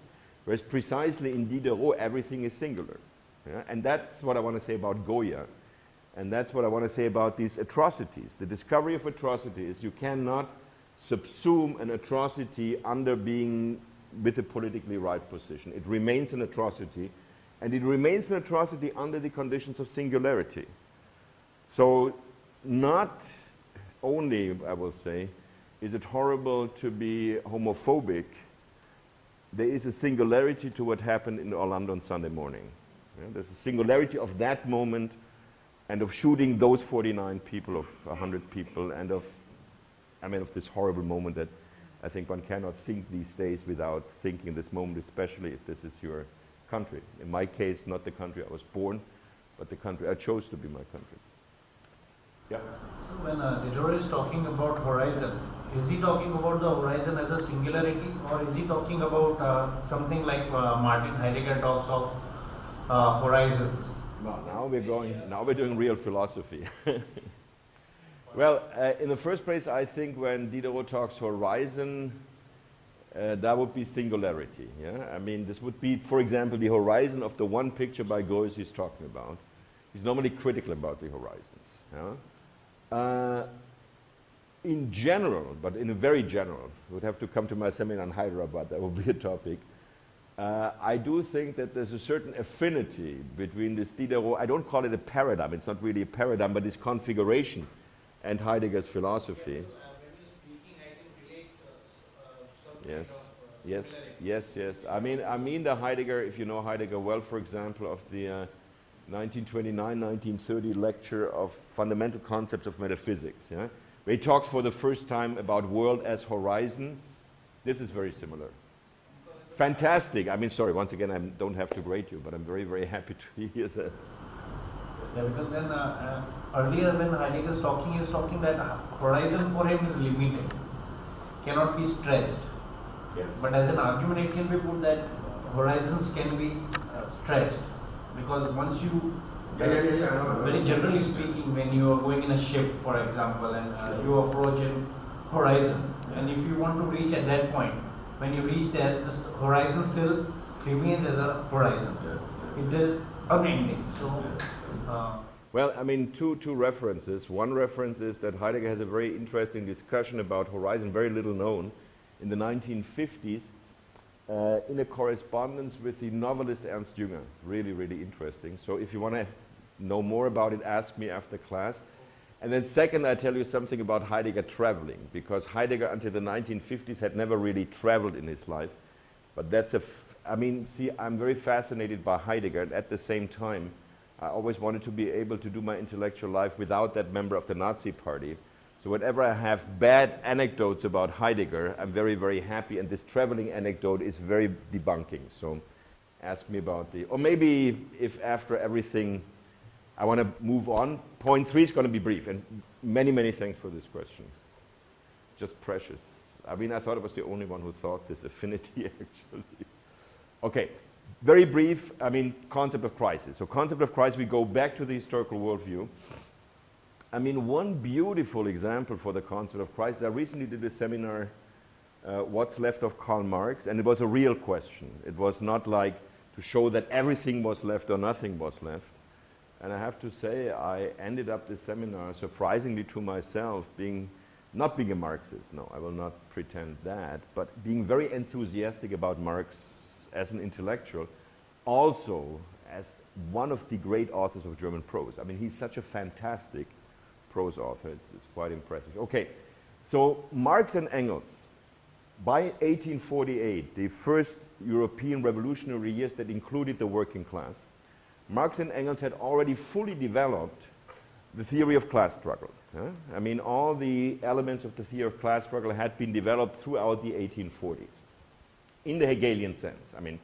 Whereas precisely in Diderot, everything is singular. Yeah? And that's what I want to say about Goya. And that's what I want to say about these atrocities. The discovery of atrocity is you cannot subsume an atrocity under being with a politically right position. It remains an atrocity. And it remains an atrocity under the conditions of singularity. So not only, I will say, is it horrible to be homophobic, there is a singularity to what happened in Orlando on Sunday morning. Yeah, there's a singularity of that moment and of shooting those 49 people, of 100 people, and of this horrible moment that I think one cannot think these days without thinking this moment, especially if this is your country. In my case, not the country I was born, but the country I chose to be my country. Yeah. So when Diderot is talking about horizon, is he talking about the horizon as a singularity, or is he talking about something like Martin Heidegger talks of horizons? Well, now we're doing real philosophy. Well, in the first place, I think when Diderot talks horizon, that would be singularity. Yeah? I mean, this would be, for example, the horizon of the one picture by Goethe he's talking about. He's normally critical about the horizons. Yeah? In general, but in a very general, you would have to come to my seminar in Hyderabad, that would be a topic. I do think that there's a certain affinity between this Diderot, I don't call it a paradigm, it's not really a paradigm, but this configuration and Heidegger's philosophy. Yes. I mean the Heidegger, if you know Heidegger well, for example, of the 1929-1930 lecture of fundamental concepts of metaphysics, yeah? Where he talks for the first time about world as horizon. This is very similar. Fantastic. I mean, sorry, once again, I don't have to grade you, but I'm very, very happy to hear that. Yeah, because then earlier when Heidegger is talking that horizon for him is limited, cannot be stretched. Yes. But as an argument, it can be put that horizons can be stretched, because once you, very generally speaking, when you are going in a ship, for example, and you approach a horizon, and if you want to reach at that point, when you reach there, this horizon still remains as a horizon. It is unending. So. Well, I mean, two references. One reference is that Heidegger has a very interesting discussion about horizon, very little known, in the 1950s, in a correspondence with the novelist Ernst Jünger. Really, really interesting. So if you want to know more about it, ask me after class. And then second, I tell you something about Heidegger traveling, because Heidegger until the 1950s had never really traveled in his life. But that's I mean, see, I'm very fascinated by Heidegger, and at the same time, I always wanted to be able to do my intellectual life without that member of the Nazi party. So whenever I have bad anecdotes about Heidegger, I'm very, very happy, and this traveling anecdote is very debunking. So ask me about or maybe if after everything, I want to move on. Point 3 is going to be brief, and many, many thanks for this question. Just precious. I mean, I thought I was the only one who thought this affinity, actually. Okay, very brief, I mean, concept of crisis. So concept of crisis, we go back to the historical worldview. I mean, one beautiful example for the concept of crisis, I recently did a seminar, What's Left of Karl Marx, and it was a real question. It was not like to show that everything was left or nothing was left. And I have to say, I ended up this seminar, surprisingly to myself, not being a Marxist, no, I will not pretend that, but being very enthusiastic about Marx as an intellectual, also as one of the great authors of German prose. I mean, he's such a fantastic prose author, it's quite impressive. Okay, so Marx and Engels, by 1848, the first European revolutionary years that included the working class, Marx and Engels had already fully developed the theory of class struggle. I mean, all the elements of the theory of class struggle had been developed throughout the 1840s, in the Hegelian sense. I mean,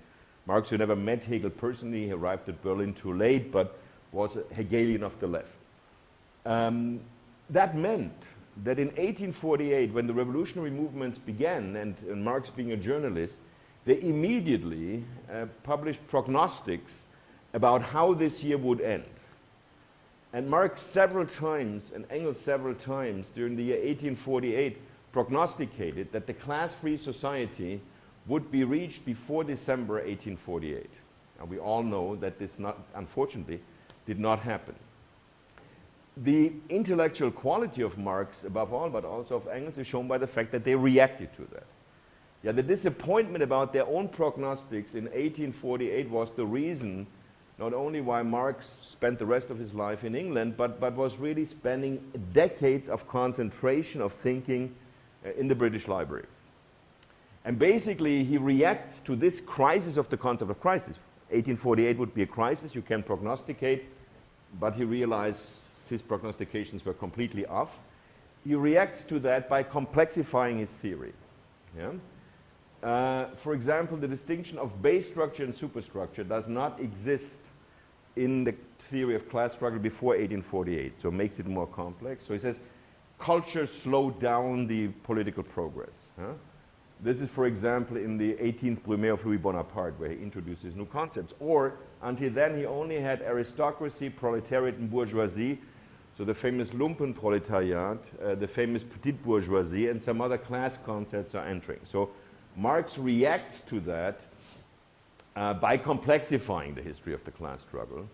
Marx, who never met Hegel personally, he arrived at Berlin too late, but was a Hegelian of the left. That meant that in 1848, when the revolutionary movements began, and Marx being a journalist, they immediately published prognostics about how this year would end. And Marx several times, and Engels several times, during the year 1848, prognosticated that the class-free society would be reached before December 1848. And we all know that this, unfortunately, did not happen. The intellectual quality of Marx, above all, but also of Engels, is shown by the fact that they reacted to that. Yeah, the disappointment about their own prognostics in 1848 was the reason not only why Marx spent the rest of his life in England, but was really spending decades of concentration of thinking in the British Library. And basically, he reacts to this crisis of the concept of crisis. 1848 would be a crisis, you can prognosticate, but he realized his prognostications were completely off. He reacts to that by complexifying his theory. Yeah? For example, the distinction of base structure and superstructure does not exist in the theory of class struggle before 1848, so it makes it more complex. So he says, culture slowed down the political progress. Huh? This is, for example, in the 18th Brumaire of Louis Bonaparte, where he introduces new concepts. Or, until then, he only had aristocracy, proletariat, and bourgeoisie, so the famous Lumpenproletariat, the famous petite bourgeoisie, and some other class concepts are entering. So Marx reacts to that by complexifying the history of the class struggle.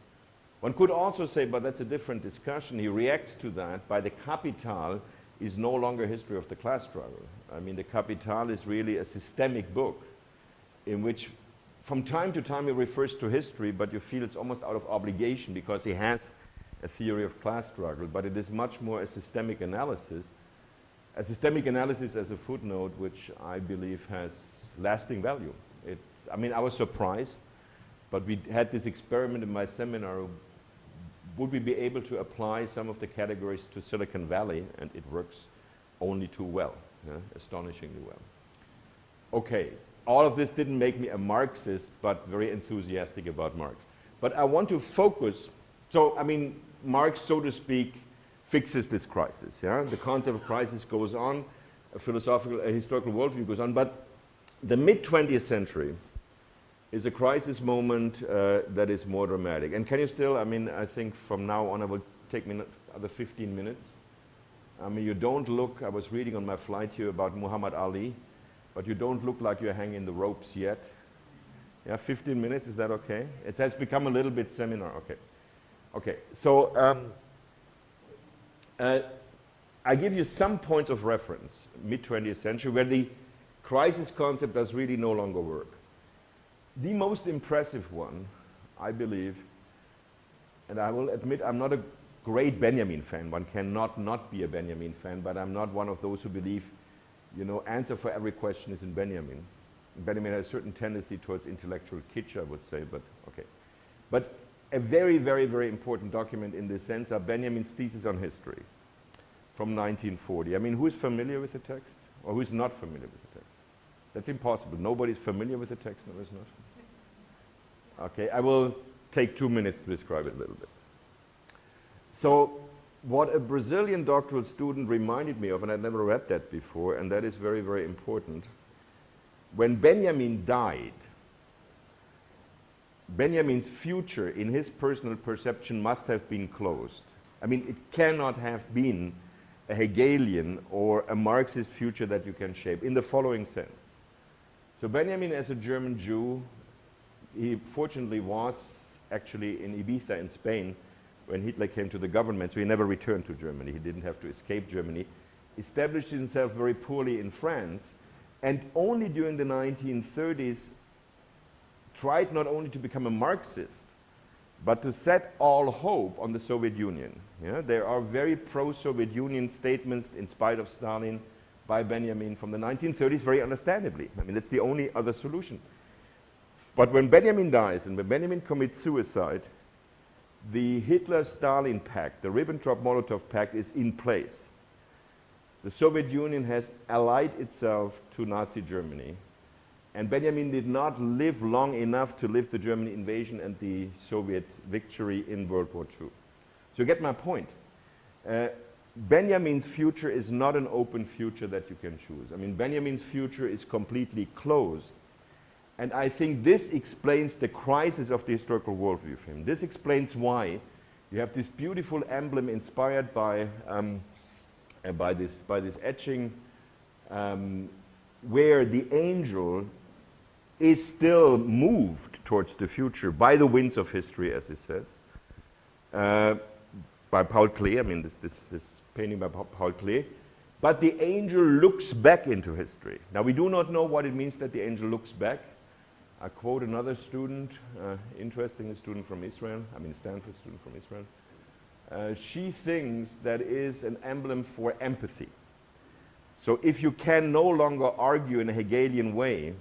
One could also say, but that's a different discussion, he reacts to that by the Kapital is no longer a history of the class struggle. I mean, the Kapital is really a systemic book in which from time to time he refers to history, but you feel it's almost out of obligation because he has a theory of class struggle, but it is much more a systemic analysis. A systemic analysis as a footnote, which I believe has lasting value. I mean, I was surprised, but we had this experiment in my seminar. Would we be able to apply some of the categories to Silicon Valley? And it works only too well, astonishingly well. Okay, all of this didn't make me a Marxist, but very enthusiastic about Marx. But I want to focus, so I mean, Marx, so to speak, fixes this crisis. Yeah? The concept of crisis goes on, a historical worldview goes on, but the mid-20th century is a crisis moment that is more dramatic. And can you still, I mean, I think from now on it will take me another 15 minutes. I mean, you don't look, I was reading on my flight here about Muhammad Ali, but you don't look like you're hanging the ropes yet. Yeah, 15 minutes, is that okay? It has become a little bit seminar, okay. Okay, so I give you some points of reference, mid-20th century, where the crisis concept does really no longer work. The most impressive one, I believe, and I will admit I'm not a great Benjamin fan. One cannot not be a Benjamin fan, but I'm not one of those who believe, you know, answer for every question is in Benjamin. Benjamin has a certain tendency towards intellectual kitsch, I would say, but okay. But a very, very, very important document in this sense are Benjamin's thesis on history from 1940. I mean, who is familiar with the text? Or who is not familiar with the text? That's impossible. Nobody's familiar with the text, no, it's not. Okay, I will take 2 minutes to describe it a little bit. So, what a Brazilian doctoral student reminded me of, and I'd never read that before, and that is very, very important. When Benjamin died, Benjamin's future in his personal perception must have been closed. I mean, it cannot have been a Hegelian or a Marxist future that you can shape in the following sense. So Benjamin, as a German Jew, he fortunately was actually in Ibiza in Spain when Hitler came to the government, so he never returned to Germany. He didn't have to escape Germany. Established himself very poorly in France, and only during the 1930s tried not only to become a Marxist, but to set all hope on the Soviet Union. Yeah? There are very pro-Soviet Union statements, in spite of Stalin, by Benjamin from the 1930s, very understandably. I mean, that's the only other solution. But when Benjamin dies and when Benjamin commits suicide, the Hitler-Stalin pact, the Ribbentrop-Molotov pact, is in place. The Soviet Union has allied itself to Nazi Germany, and Benjamin did not live long enough to live the German invasion and the Soviet victory in World War II. So you get my point. Benjamin's future is not an open future that you can choose. I mean, Benjamin's future is completely closed. And I think this explains the crisis of the historical worldview for him. This explains why you have this beautiful emblem inspired by this etching, where the angel is still moved towards the future by the winds of history, as he says, by Paul Klee. I mean, this painting by Paul Klee. But the angel looks back into history. Now, we do not know what it means that the angel looks back. I quote another student, interesting student from Israel, I mean Stanford student from Israel. She thinks that is an emblem for empathy. So if you can no longer argue in a Hegelian way,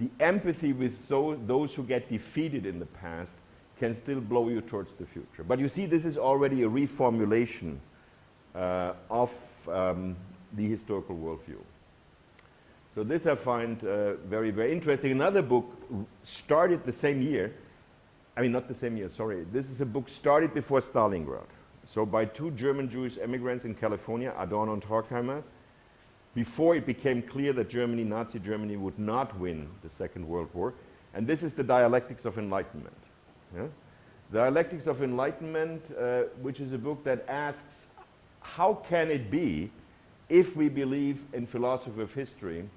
the empathy with those who get defeated in the past can still blow you towards the future. But you see, this is already a reformulation of the historical worldview. So this I find very, very interesting. Another book started the same year. I mean, not the same year, sorry. This is a book started before Stalingrad. So by two German Jewish immigrants in California, Adorno and Horkheimer, before it became clear that Germany, Nazi Germany, would not win the Second World War. And this is the Dialectics of Enlightenment. Yeah? Dialectics of Enlightenment, which is a book that asks, how can it be, if we believe in philosophy of history,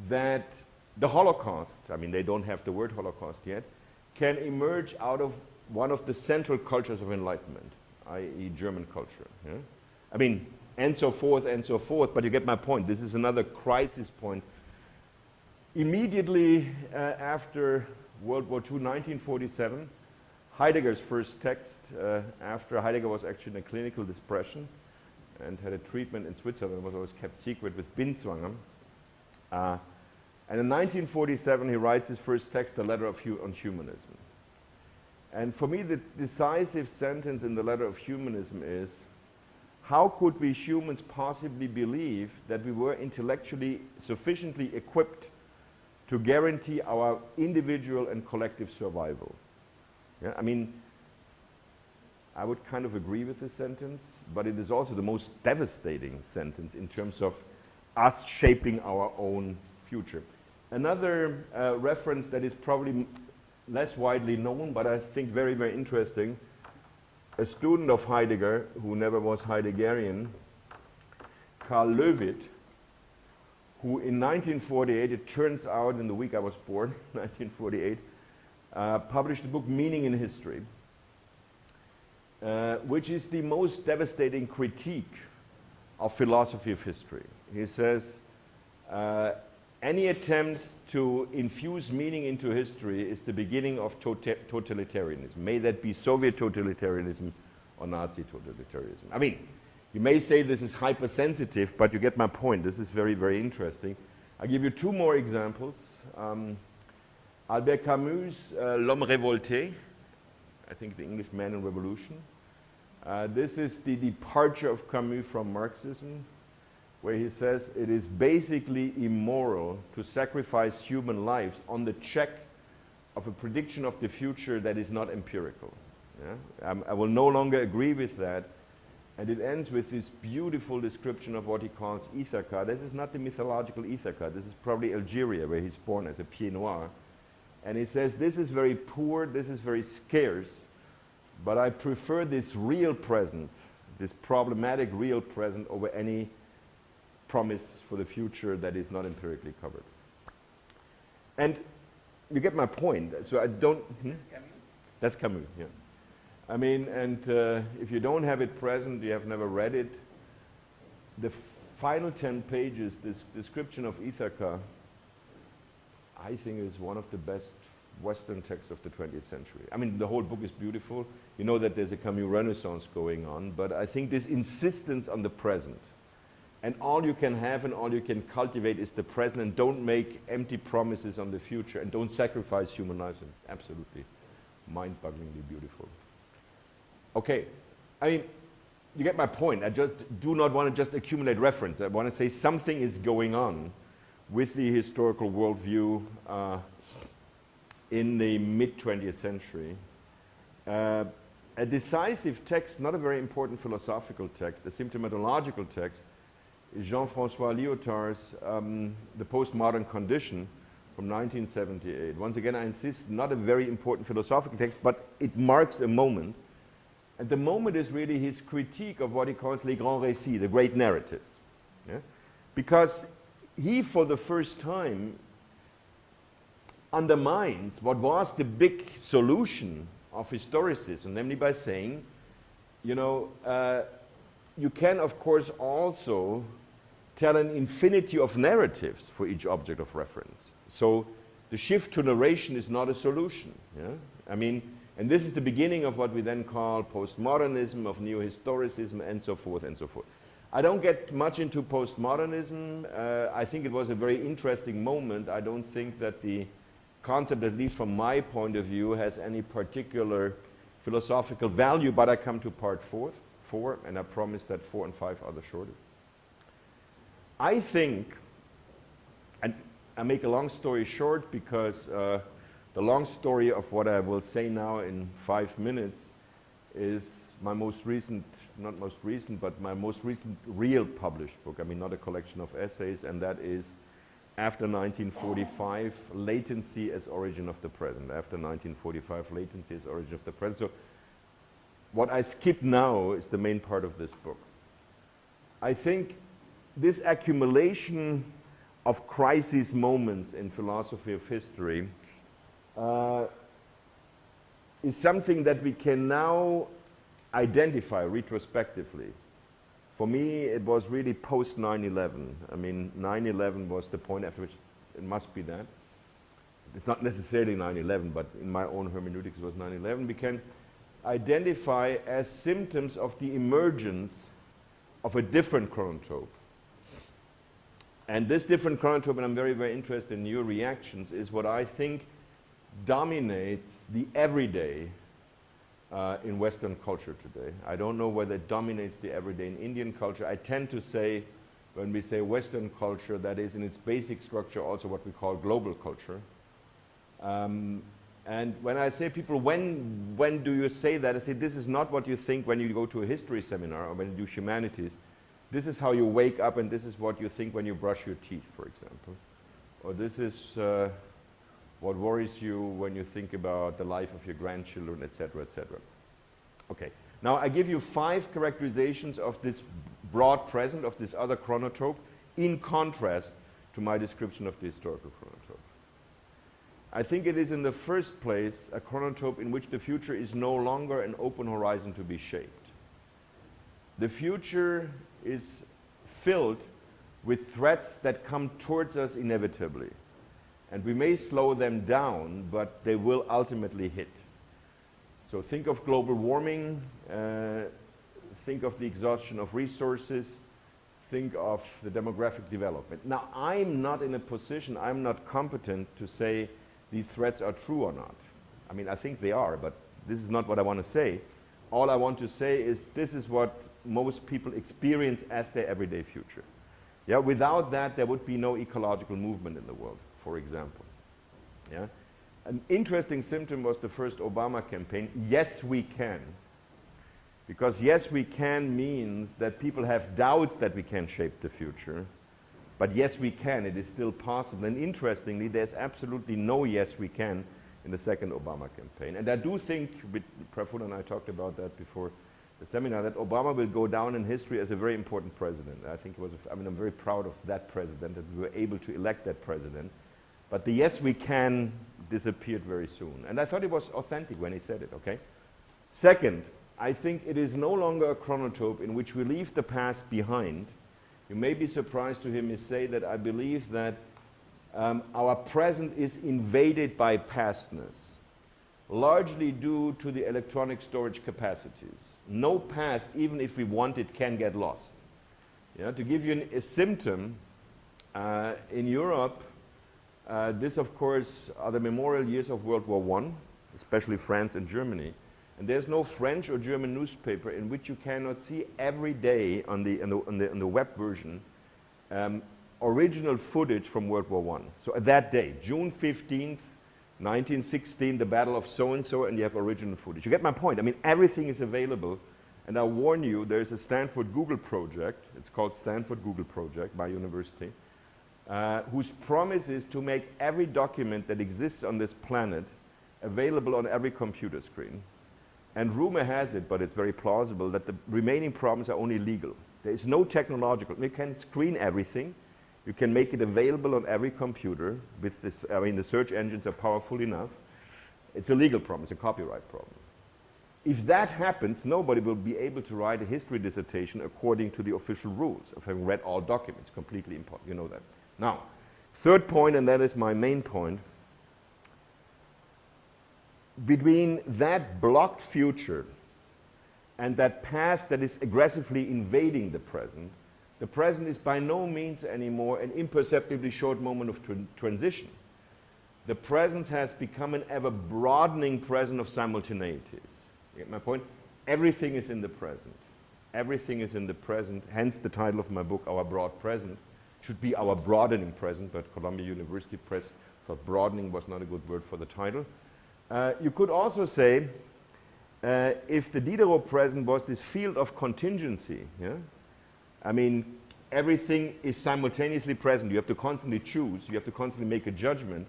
that the Holocaust, I mean, they don't have the word Holocaust yet, can emerge out of one of the central cultures of Enlightenment, i.e. German culture. Yeah? I mean, and so forth, but you get my point. This is another crisis point. Immediately after World War II, 1947, Heidegger's first text, after Heidegger was actually in a clinical depression and had a treatment in Switzerland, was always kept secret with Binswanger. And in 1947, he writes his first text, The Letter on Humanism. And for me, the decisive sentence in The Letter of Humanism is, how could we humans possibly believe that we were intellectually sufficiently equipped to guarantee our individual and collective survival? Yeah, I mean, I would kind of agree with this sentence, but it is also the most devastating sentence in terms of us shaping our own future. Another reference that is probably less widely known, but I think very, very interesting, a student of Heidegger, who never was Heideggerian, Karl Löwit, who in 1948, it turns out in the week I was born, 1948, published the book Meaning in History, which is the most devastating critique of philosophy of history. He says, any attempt to infuse meaning into history is the beginning of totalitarianism. May that be Soviet totalitarianism or Nazi totalitarianism. I mean, you may say this is hypersensitive, but you get my point. This is very, very interesting. I'll give you two more examples. Albert Camus' L'Homme Révolté, I think the English Man in Revolution. This is the departure of Camus from Marxism, where he says it is basically immoral to sacrifice human lives on the check of a prediction of the future that is not empirical. Yeah? I will no longer agree with that. And it ends with this beautiful description of what he calls Ithaca. This is not the mythological Ithaca. This is probably Algeria, where he's born as a Pied Noir. And he says, this is very poor, this is very scarce, but I prefer this real present, this problematic real present over any promise for the future that is not empirically covered. And you get my point. So I don't... Camus? That's Camus, yeah. I mean, and if you don't have it present, you have never read it. The final 10 pages, this description of Ithaca, I think is one of the best Western texts of the 20th century. I mean, the whole book is beautiful. You know that there's a Camus Renaissance going on, but I think this insistence on the present, and all you can have and all you can cultivate is the present, and don't make empty promises on the future, and don't sacrifice human lives. It's absolutely mind-bogglingly beautiful. Okay, I mean, you get my point. I just do not want to just accumulate reference. I want to say something is going on with the historical worldview in the mid-20th century. A decisive text, not a very important philosophical text, a symptomatological text, is Jean-François Lyotard's The Postmodern Condition from 1978. Once again, I insist, not a very important philosophical text, but it marks a moment. And the moment is really his critique of what he calls les grands récits, the great narratives. Yeah? Because he, for the first time, undermines what was the big solution of historicism, namely by saying, you know, you can, of course, also tell an infinity of narratives for each object of reference. So the shift to narration is not a solution. Yeah? I mean, and this is the beginning of what we then call postmodernism, of neo-historicism, and so forth and so forth. I don't get much into postmodernism. I think it was a very interesting moment. I don't think that the concept, at least from my point of view, has any particular philosophical value, but I come to part 4, and I promise that 4 and 5 are the shortest. I think, and I make a long story short because the long story of what I will say now in 5 minutes is my most recent, not most recent, but my most recent real published book. I mean, not a collection of essays, and that is After 1945, Latency as Origin of the Present. After 1945, Latency as Origin of the Present. So what I skip now is the main part of this book. I think this accumulation of crisis moments in philosophy of history is something that we can now identify retrospectively. For me, it was really post 9/11. I mean, 9/11 was the point after which it must be that. It's not necessarily 9/11, but in my own hermeneutics it was 9/11. We can identify as symptoms of the emergence of a different chronotope. And this different chronotope, and I'm very, very interested in your reactions, is what I think dominates the everyday in Western culture today. I don't know whether it dominates the everyday in Indian culture. I tend to say, when we say Western culture, that is in its basic structure also what we call global culture. And when I say people, when do you say that? I say this is not what you think when you go to a history seminar or when you do humanities. This is how you wake up, and this is what you think when you brush your teeth, for example. Or this is what worries you when you think about the life of your grandchildren, etc., etc. Okay. Now I give you 5 characterizations of this broad present, of this other chronotope, in contrast to my description of the historical chronotope. I think it is in the first place a chronotope in which the future is no longer an open horizon to be shaped. The future is filled with threats that come towards us inevitably. And we may slow them down, but they will ultimately hit. So think of global warming, think of the exhaustion of resources, think of the demographic development. Now, I'm not in a position, I'm not competent to say these threats are true or not. I mean, I think they are, but this is not what I want to say. All I want to say is this is what most people experience as their everyday future. Yeah, without that, there would be no ecological movement in the world, for example. Yeah? An interesting symptom was the first Obama campaign, yes we can. Because yes we can means that people have doubts that we can shape the future, but yes we can, it is still possible. And interestingly, there's absolutely no yes we can in the second Obama campaign. And I do think, Praful and I talked about that before the seminar, that Obama will go down in history as a very important president. I think it was, I'm very proud of that president, that we were able to elect that president. But the yes we can disappeared very soon. And I thought it was authentic when he said it, okay? Second, I think it is no longer a chronotrope in which we leave the past behind. You may be surprised to hear me say that I believe that our present is invaded by pastness, largely due to the electronic storage capacities. No past, even if we want it, can get lost. Yeah, to give you a symptom, in Europe, this of course are the memorial years of World War I, especially France and Germany. And there's no French or German newspaper in which you cannot see every day on the web version original footage from World War I. So that day, June 15th, 1916, the Battle of so-and-so, and you have original footage. You get my point. I mean, everything is available. And I warn you, there's a Stanford Google project. It's called Stanford Google Project by university, whose promise is to make every document that exists on this planet available on every computer screen. And rumor has it, but it's very plausible, that the remaining problems are only legal. There is no technological. You can screen everything. You can make it available on every computer with this. I mean, the search engines are powerful enough. It's a legal problem. It's a copyright problem. If that happens, nobody will be able to write a history dissertation according to the official rules of having read all documents. Completely impossible. You know that. Now, third point, and that is my main point. Between that blocked future and that past that is aggressively invading the present is by no means anymore an imperceptibly short moment of transition. The present has become an ever-broadening present of simultaneities. You get my point? Everything is in the present. Everything is in the present, hence the title of my book, Our Broad Present. Should be Our Broadening Present, but Columbia University Press thought broadening was not a good word for the title. You could also say, if the Diderot present was this field of contingency, yeah? I mean, everything is simultaneously present. You have to constantly choose. You have to constantly make a judgment.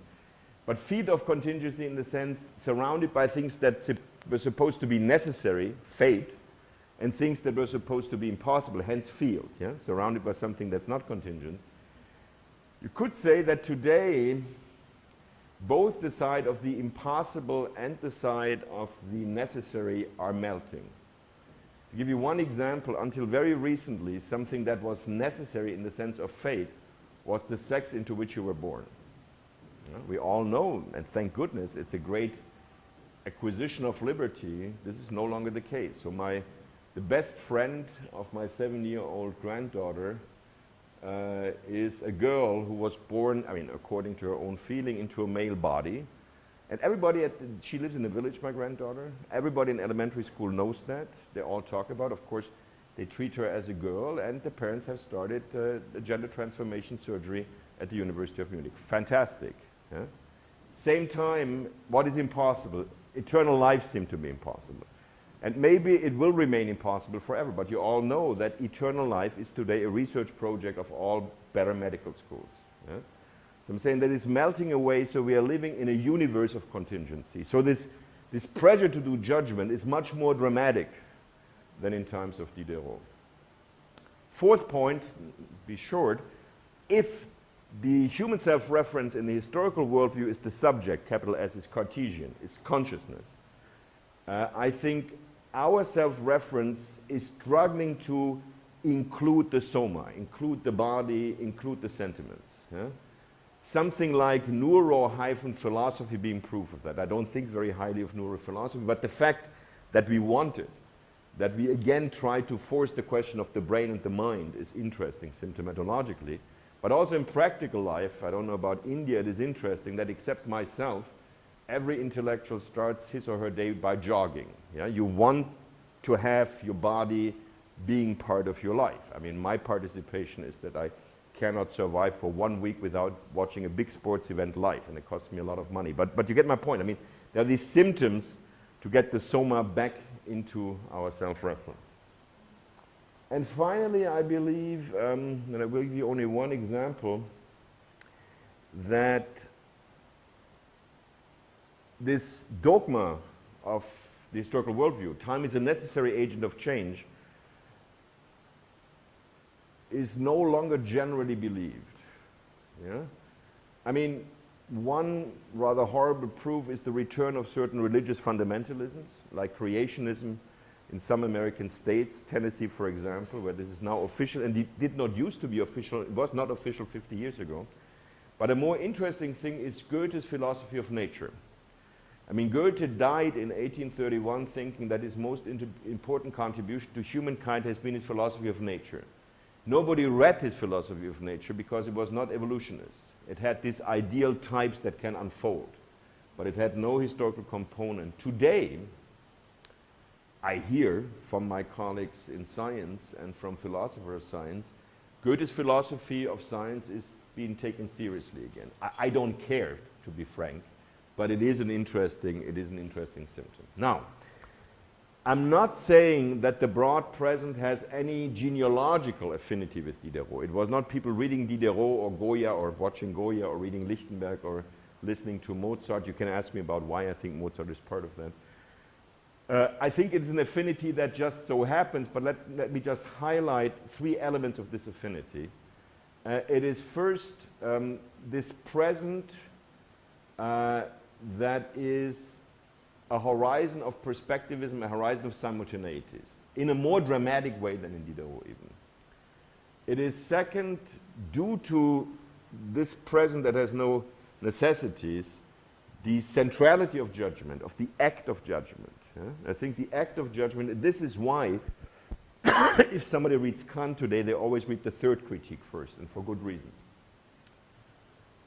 But field of contingency in the sense surrounded by things that were supposed to be necessary, fate, and things that were supposed to be impossible, hence field, yeah? Surrounded by something that's not contingent. You could say that today, both the side of the impossible and the side of the necessary are melting. To give you one example, until very recently, something that was necessary in the sense of fate was the sex into which you were born. You know, we all know, and thank goodness, it's a great acquisition of liberty. This is no longer the case. So the best friend of my 7-year-old granddaughter is a girl who was born, I mean, according to her own feeling, into a male body. And everybody she lives in a village, my granddaughter. Everybody in elementary school knows that. They all talk about, of course, they treat her as a girl, and the parents have started the gender transformation surgery at the University of Munich. Fantastic. Yeah? Same time, what is impossible? Eternal life seemed to be impossible. And maybe it will remain impossible forever, but you all know that eternal life is today a research project of all better medical schools. Yeah? So I'm saying that it's melting away, so we are living in a universe of contingency. So this pressure to do judgment is much more dramatic than in times of Diderot. Fourth point, be short, if the human self-reference in the historical worldview is the subject, capital S is Cartesian, is consciousness, I think our self-reference is struggling to include the soma, include the body, include the sentiments. Yeah? Something like neuro-philosophy being proof of that. I don't think very highly of neurophilosophy, but the fact that we want it, that we again try to force the question of the brain and the mind is interesting symptomatologically. But also in practical life, I don't know about India, it is interesting that except myself, every intellectual starts his or her day by jogging. Yeah? You want to have your body being part of your life. I mean, my participation is that I cannot survive for 1 week without watching a big sports event live, and it costs me a lot of money. But you get my point. I mean, there are these symptoms to get the soma back into our self-reference. And finally, I believe, and I will give you only one example, that this dogma of the historical worldview, time is a necessary agent of change, is no longer generally believed. Yeah? I mean, one rather horrible proof is the return of certain religious fundamentalisms, like creationism in some American states, Tennessee, for example, where this is now official, and it did not used to be official. It was not official 50 years ago. But a more interesting thing is Goethe's philosophy of nature. I mean, Goethe died in 1831 thinking that his most important contribution to humankind has been his philosophy of nature. Nobody read his philosophy of nature because it was not evolutionist. It had these ideal types that can unfold, but it had no historical component. Today, I hear from my colleagues in science and from philosophers of science, Goethe's philosophy of science is being taken seriously again. I don't care, to be frank, but it is an interesting symptom. Now, I'm not saying that the broad present has any genealogical affinity with Diderot. It was not people reading Diderot or Goya or watching Goya or reading Lichtenberg or listening to Mozart. You can ask me about why I think Mozart is part of that. I think it's an affinity that just so happens, but let me just highlight 3 elements of this affinity. It is first this present that is a horizon of perspectivism, a horizon of simultaneities, in a more dramatic way than in Diderot even. It is second, due to this present that has no necessities, the centrality of judgment, of the act of judgment. Yeah? I think the act of judgment, this is why if somebody reads Kant today, they always read the third critique first, and for good reasons.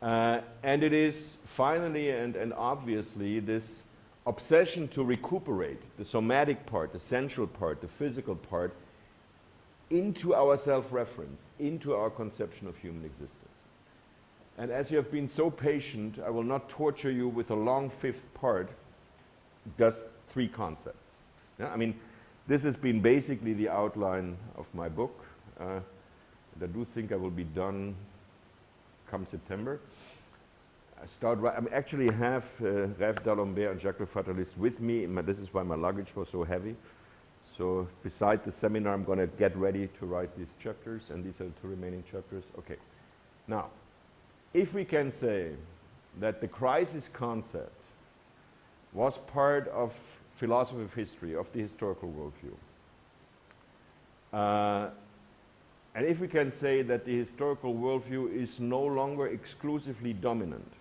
And it is finally and obviously this obsession to recuperate the somatic part, the sensual part, the physical part into our self-reference, into our conception of human existence. And as you have been so patient, I will not torture you with a long 5th part, just 3 concepts. Yeah? I mean, this has been basically the outline of my book. And I do think I will be done come September. I actually have Rêve d'Alembert and Jacques le Fataliste with me. This is why my luggage was so heavy. So beside the seminar, I'm going to get ready to write these chapters, and these are the 2 remaining chapters. Okay. Now, if we can say that the crisis concept was part of philosophy of history, of the historical worldview, and if we can say that the historical worldview is no longer exclusively dominant,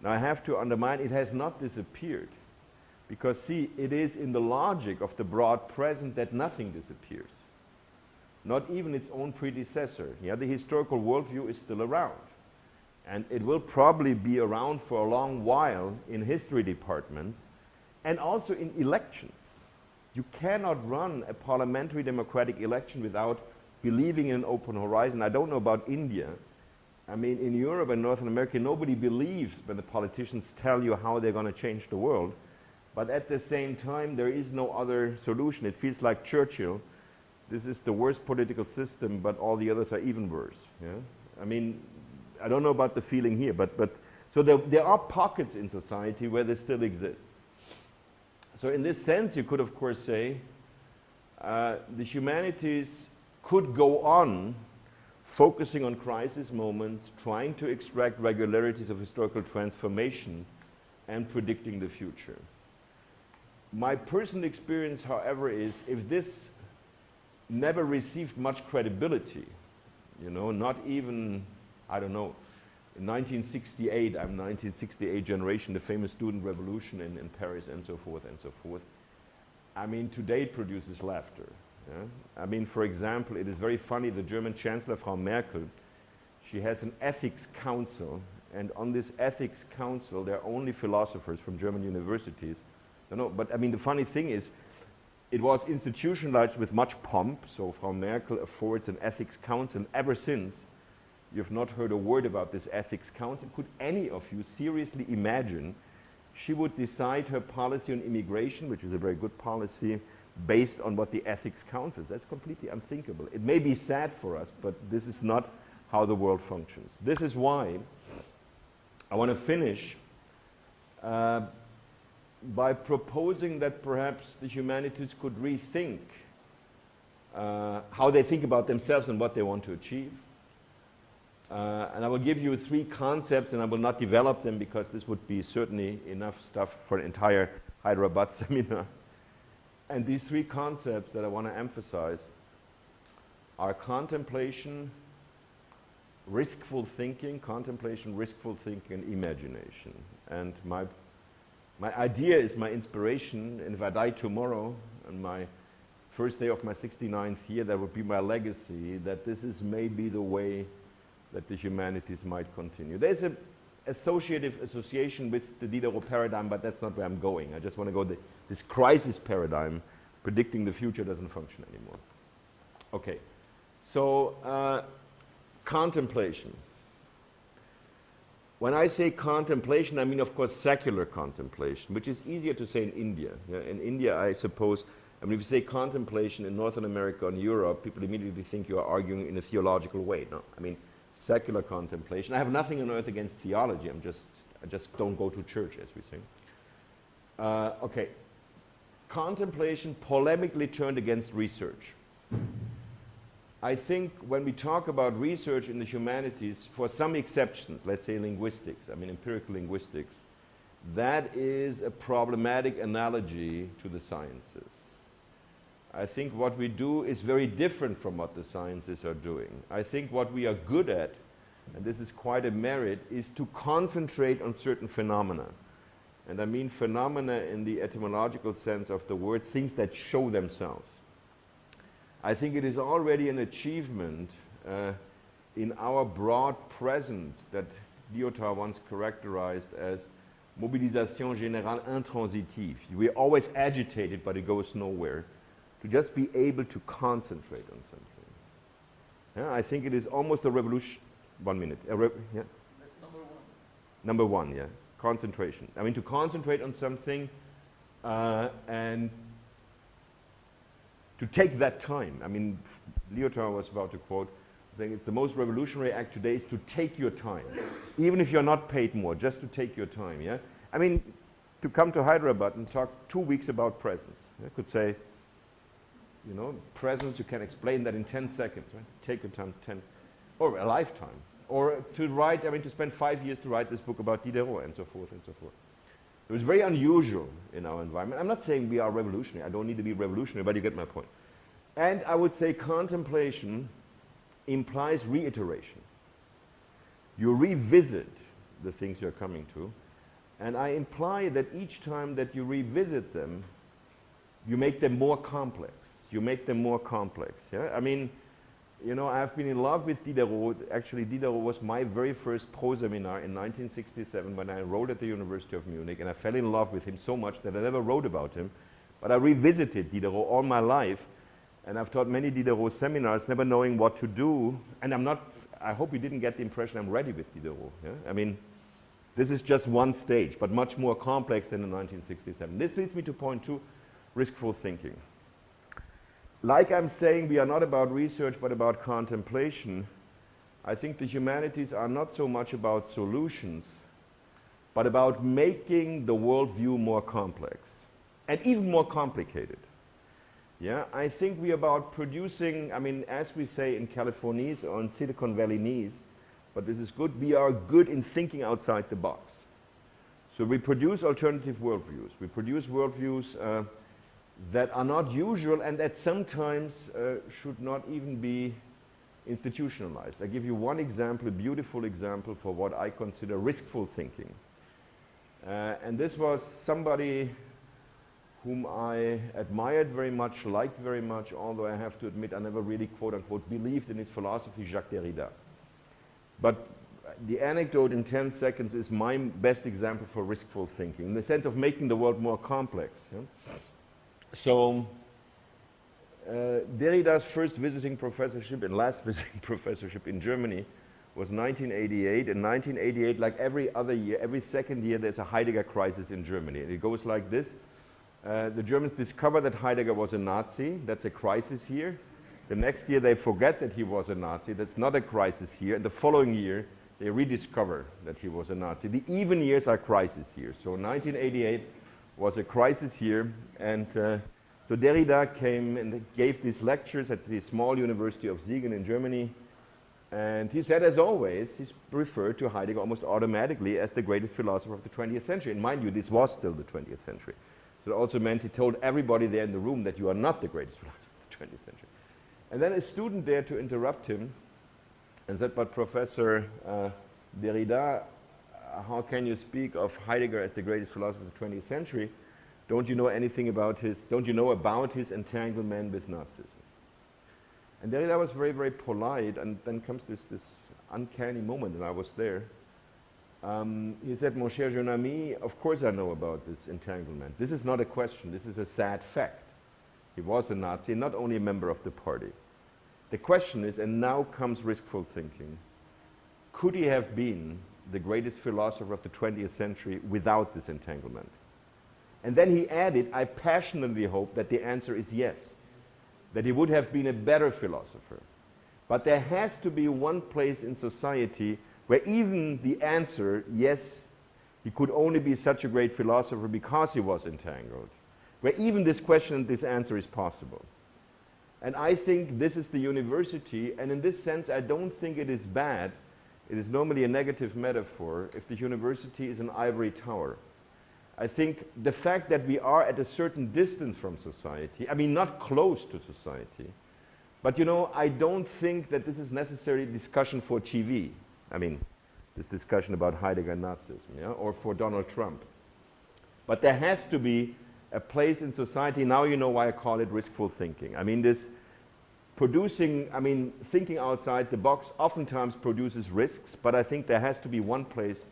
now I have to underline it has not disappeared, because see, it is in the logic of the broad present that nothing disappears, not even its own predecessor. Yeah, the historical worldview is still around, and it will probably be around for a long while in history departments and also in elections. You cannot run a parliamentary democratic election without believing in an open horizon. I don't know about India. I mean, in Europe and North America, nobody believes when the politicians tell you how they're going to change the world. But at the same time, there is no other solution. It feels like Churchill. This is the worst political system, but all the others are even worse. Yeah? I mean, I don't know about the feeling here, but so there are pockets in society where this still exists. So in this sense, you could, of course, say the humanities could go on focusing on crisis moments, trying to extract regularities of historical transformation, and predicting the future. My personal experience, however, is if this never received much credibility. You know, not even, I don't know, in 1968, I'm 1968 generation, the famous student revolution in Paris and so forth and so forth. I mean, today it produces laughter. Yeah? I mean, for example, it is very funny, the German Chancellor, Frau Merkel, she has an ethics council, and on this ethics council, there are only philosophers from German universities. No, but I mean, the funny thing is, it was institutionalized with much pomp, so Frau Merkel affords an ethics council, and ever since, you've not heard a word about this ethics council. Could any of you seriously imagine she would decide her policy on immigration, which is a very good policy, based on what the ethics council is? That's completely unthinkable. It may be sad for us, but this is not how the world functions. This is why I want to finish by proposing that perhaps the humanities could rethink how they think about themselves and what they want to achieve. And I will give you 3 concepts, and I will not develop them because this would be certainly enough stuff for an entire Hyderabad seminar. And these 3 concepts that I want to emphasize are contemplation, riskful thinking, and imagination. And my idea is my inspiration, and if I die tomorrow, on my first day of my 69th year, that would be my legacy, that this is maybe the way that the humanities might continue. There's an association with the Diderot paradigm, but that's not where I'm going. I just want to go this crisis paradigm, predicting the future, doesn't function anymore. Okay, so contemplation. When I say contemplation, I mean, of course, secular contemplation, which is easier to say in India. Yeah, in India, I suppose, I mean, if you say contemplation in Northern America and Europe, people immediately think you are arguing in a theological way. No, I mean, secular contemplation. I have nothing on earth against theology. I just don't go to church, as we say. Okay, contemplation polemically turned against research. I think when we talk about research in the humanities, for some exceptions, let's say linguistics, I mean empirical linguistics, that is a problematic analogy to the sciences. I think what we do is very different from what the sciences are doing. I think what we are good at, and this is quite a merit, is to concentrate on certain phenomena. And I mean phenomena in the etymological sense of the word, things that show themselves. I think it is already an achievement in our broad present that Lyotard once characterized as mobilisation générale intransitive. We're always agitated, but it goes nowhere. To just be able to concentrate on something. Yeah, I think it is almost a revolution. 1 minute. Yeah? That's number 1. Number 1, yeah. Concentration. I mean, to concentrate on something and to take that time. I mean, Lyotard was about to quote, saying it's the most revolutionary act today is to take your time. Even if you're not paid more, just to take your time, yeah? I mean, to come to Hyderabad and talk 2 weeks about presence. I could say, you know, presence, you can explain that in 10 seconds, right? Take your time, 10, or a lifetime. Or to write, I mean, to spend 5 years to write this book about Diderot and so forth and so forth. It was very unusual in our environment. I'm not saying we are revolutionary. I don't need to be revolutionary, but you get my point. And I would say contemplation implies reiteration. You revisit the things you're coming to, and I imply that each time that you revisit them, you make them more complex. You make them more complex. Yeah? I mean, you know, I've been in love with Diderot. Actually, Diderot was my very first Prose seminar in 1967 when I enrolled at the University of Munich, and I fell in love with him so much that I never wrote about him. But I revisited Diderot all my life, and I've taught many Diderot seminars, never knowing what to do. And I hope you didn't get the impression I'm ready with Diderot. Yeah? I mean, this is just one stage, but much more complex than in 1967. This leads me to point 2, riskful thinking. Like I'm saying, we are not about research, but about contemplation. I think the humanities are not so much about solutions, but about making the worldview more complex and even more complicated. Yeah, I think we are about producing, I mean, as we say in Californese or in Silicon Valley-nese, but this is good, we are good in thinking outside the box. So we produce alternative worldviews. We produce worldviews that are not usual and that sometimes should not even be institutionalized. I give you one example, a beautiful example for what I consider riskful thinking. And this was somebody whom I admired very much, liked very much, although I have to admit I never really, quote unquote, believed in his philosophy, Jacques Derrida. But the anecdote in 10 seconds is my best example for riskful thinking, in the sense of making the world more complex. Yeah? So, Derrida's first visiting professorship and last visiting professorship in Germany was 1988. In 1988, like every other year, every second year, there's a Heidegger crisis in Germany. And it goes like this. The Germans discover that Heidegger was a Nazi. That's a crisis here. The next year, they forget that he was a Nazi. That's not a crisis here. And the following year, they rediscover that he was a Nazi. The even years are crisis years. So 1988 was a crisis year. And so Derrida came and gave these lectures at the small University of Siegen in Germany. And he said, as always, he's referred to Heidegger almost automatically as the greatest philosopher of the 20th century. And mind you, this was still the 20th century. So it also meant he told everybody there in the room that you are not the greatest philosopher of the 20th century. And then a student dared to interrupt him and said, but Professor Derrida, how can you speak of Heidegger as the greatest philosopher of the 20th century? Don't you know anything about don't you know about his entanglement with Nazism? And Derrida was very, very polite, and then comes this uncanny moment, and I was there. He said, Mon cher jeune ami, of course I know about this entanglement. This is not a question, this is a sad fact. He was a Nazi, not only a member of the party. The question is, and now comes riskful thinking, could he have been the greatest philosopher of the 20th century without this entanglement? And then he added, I passionately hope that the answer is yes, that he would have been a better philosopher. But there has to be one place in society where even the answer, yes, he could only be such a great philosopher because he was entangled, where even this question and this answer is possible. And I think this is the university, and in this sense I don't think it is bad. It is normally a negative metaphor if the university is an ivory tower. I think the fact that we are at a certain distance from society, I mean not close to society, but you know, I don't think that this is necessarily discussion for TV. I mean, this discussion about Heidegger and Nazism, yeah, or for Donald Trump. But there has to be a place in society, now you know why I call it riskful thinking. I mean, this thinking outside the box oftentimes produces risks, but I think there has to be one place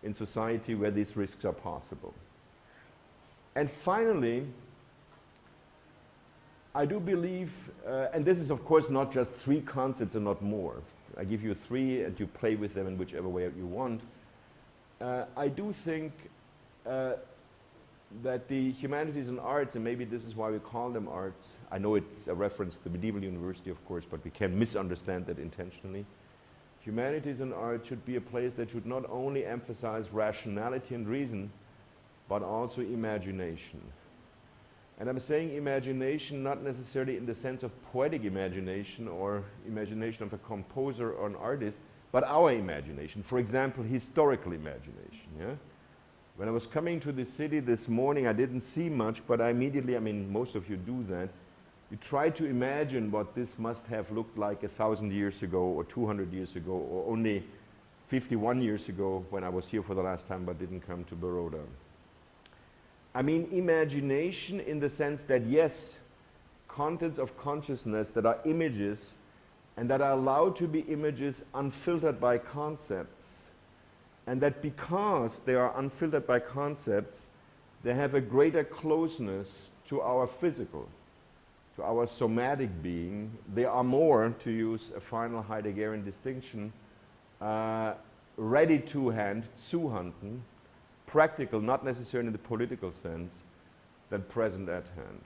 in society where these risks are possible. And finally, I do believe, and this is of course not just three concepts and not more. I give you three and you play with them in whichever way you want. I do think that the humanities and arts, and maybe this is why we call them arts, I know it's a reference to medieval university of course, but we can misunderstand that intentionally. Humanities and art should be a place that should not only emphasize rationality and reason, but also imagination. And I'm saying imagination not necessarily in the sense of poetic imagination or imagination of a composer or an artist, but our imagination. For example, historical imagination. Yeah? When I was coming to the city this morning, I didn't see much, but I immediately, I mean, most of you do that, you try to imagine what this must have looked like 1,000 years ago or 200 years ago or only 51 years ago when I was here for the last time but didn't come to Baroda. I mean imagination in the sense that yes, contents of consciousness that are images and that are allowed to be images unfiltered by concepts, and that because they are unfiltered by concepts, they have a greater closeness to our physical, to our somatic being. They are more, to use a final Heideggerian distinction, ready to hand, zuhanden, practical, not necessarily in the political sense, than present at hand.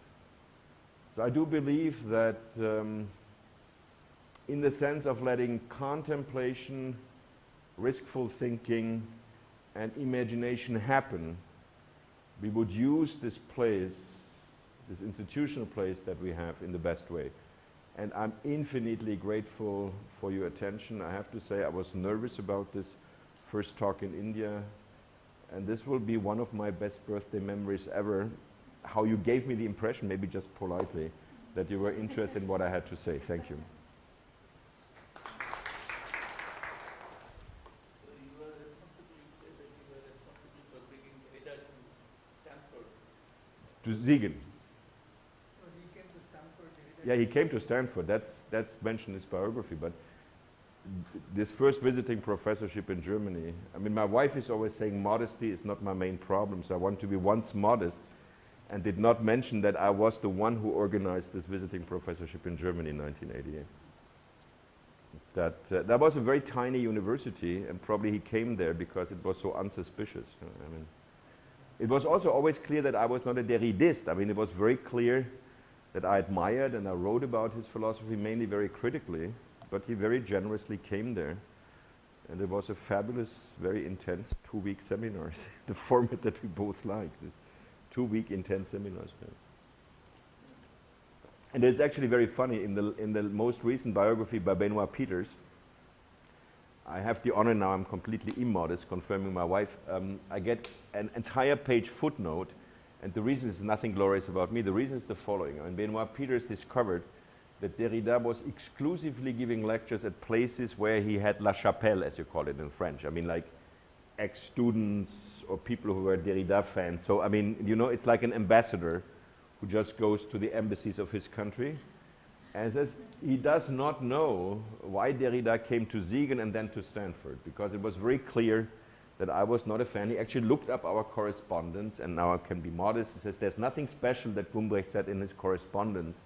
So I do believe that in the sense of letting contemplation, riskful thinking, and imagination happen, we would use this place, this institutional place that we have in the best way. And I'm infinitely grateful for your attention. I have to say I was nervous about this first talk in India, and this will be one of my best birthday memories ever. how you gave me the impression, maybe just politely, that you were interested in what I had to say. Thank you. So you were responsible, you said that you were responsible for bringing Derrida to Stanford. To Siegen. No, he came to Stanford. Yeah, he came to Stanford. That's mentioned in his biography. But this first visiting professorship in Germany, I mean, my wife is always saying modesty is not my main problem, so I want to be once modest, and did not mention that I was the one who organized this visiting professorship in Germany in 1988. That was a very tiny university, and probably he came there because it was so unsuspicious. You know, I mean, it was also always clear that I was not a Derridist. I mean, it was very clear that I admired and I wrote about his philosophy mainly very critically, but he very generously came there. And it was a fabulous, very intense 2-week seminars, the format that we both liked, this 2-week intense seminars. Yeah. And it's actually very funny, in the most recent biography by Benoit Peters, I have the honor now, I'm completely immodest, confirming my wife, I get an entire page footnote, and the reason is nothing glorious about me, the reason is the following. And Benoit Peters discovered that Derrida was exclusively giving lectures at places where he had la chapelle, as you call it in French. I mean, like ex-students or people who were Derrida fans. So, I mean, you know, it's like an ambassador who just goes to the embassies of his country. And says he does not know why Derrida came to Siegen and then to Stanford, because it was very clear that I was not a fan. He actually looked up our correspondence, and now I can be modest. He says there's nothing special that Gumbrecht said in his correspondence.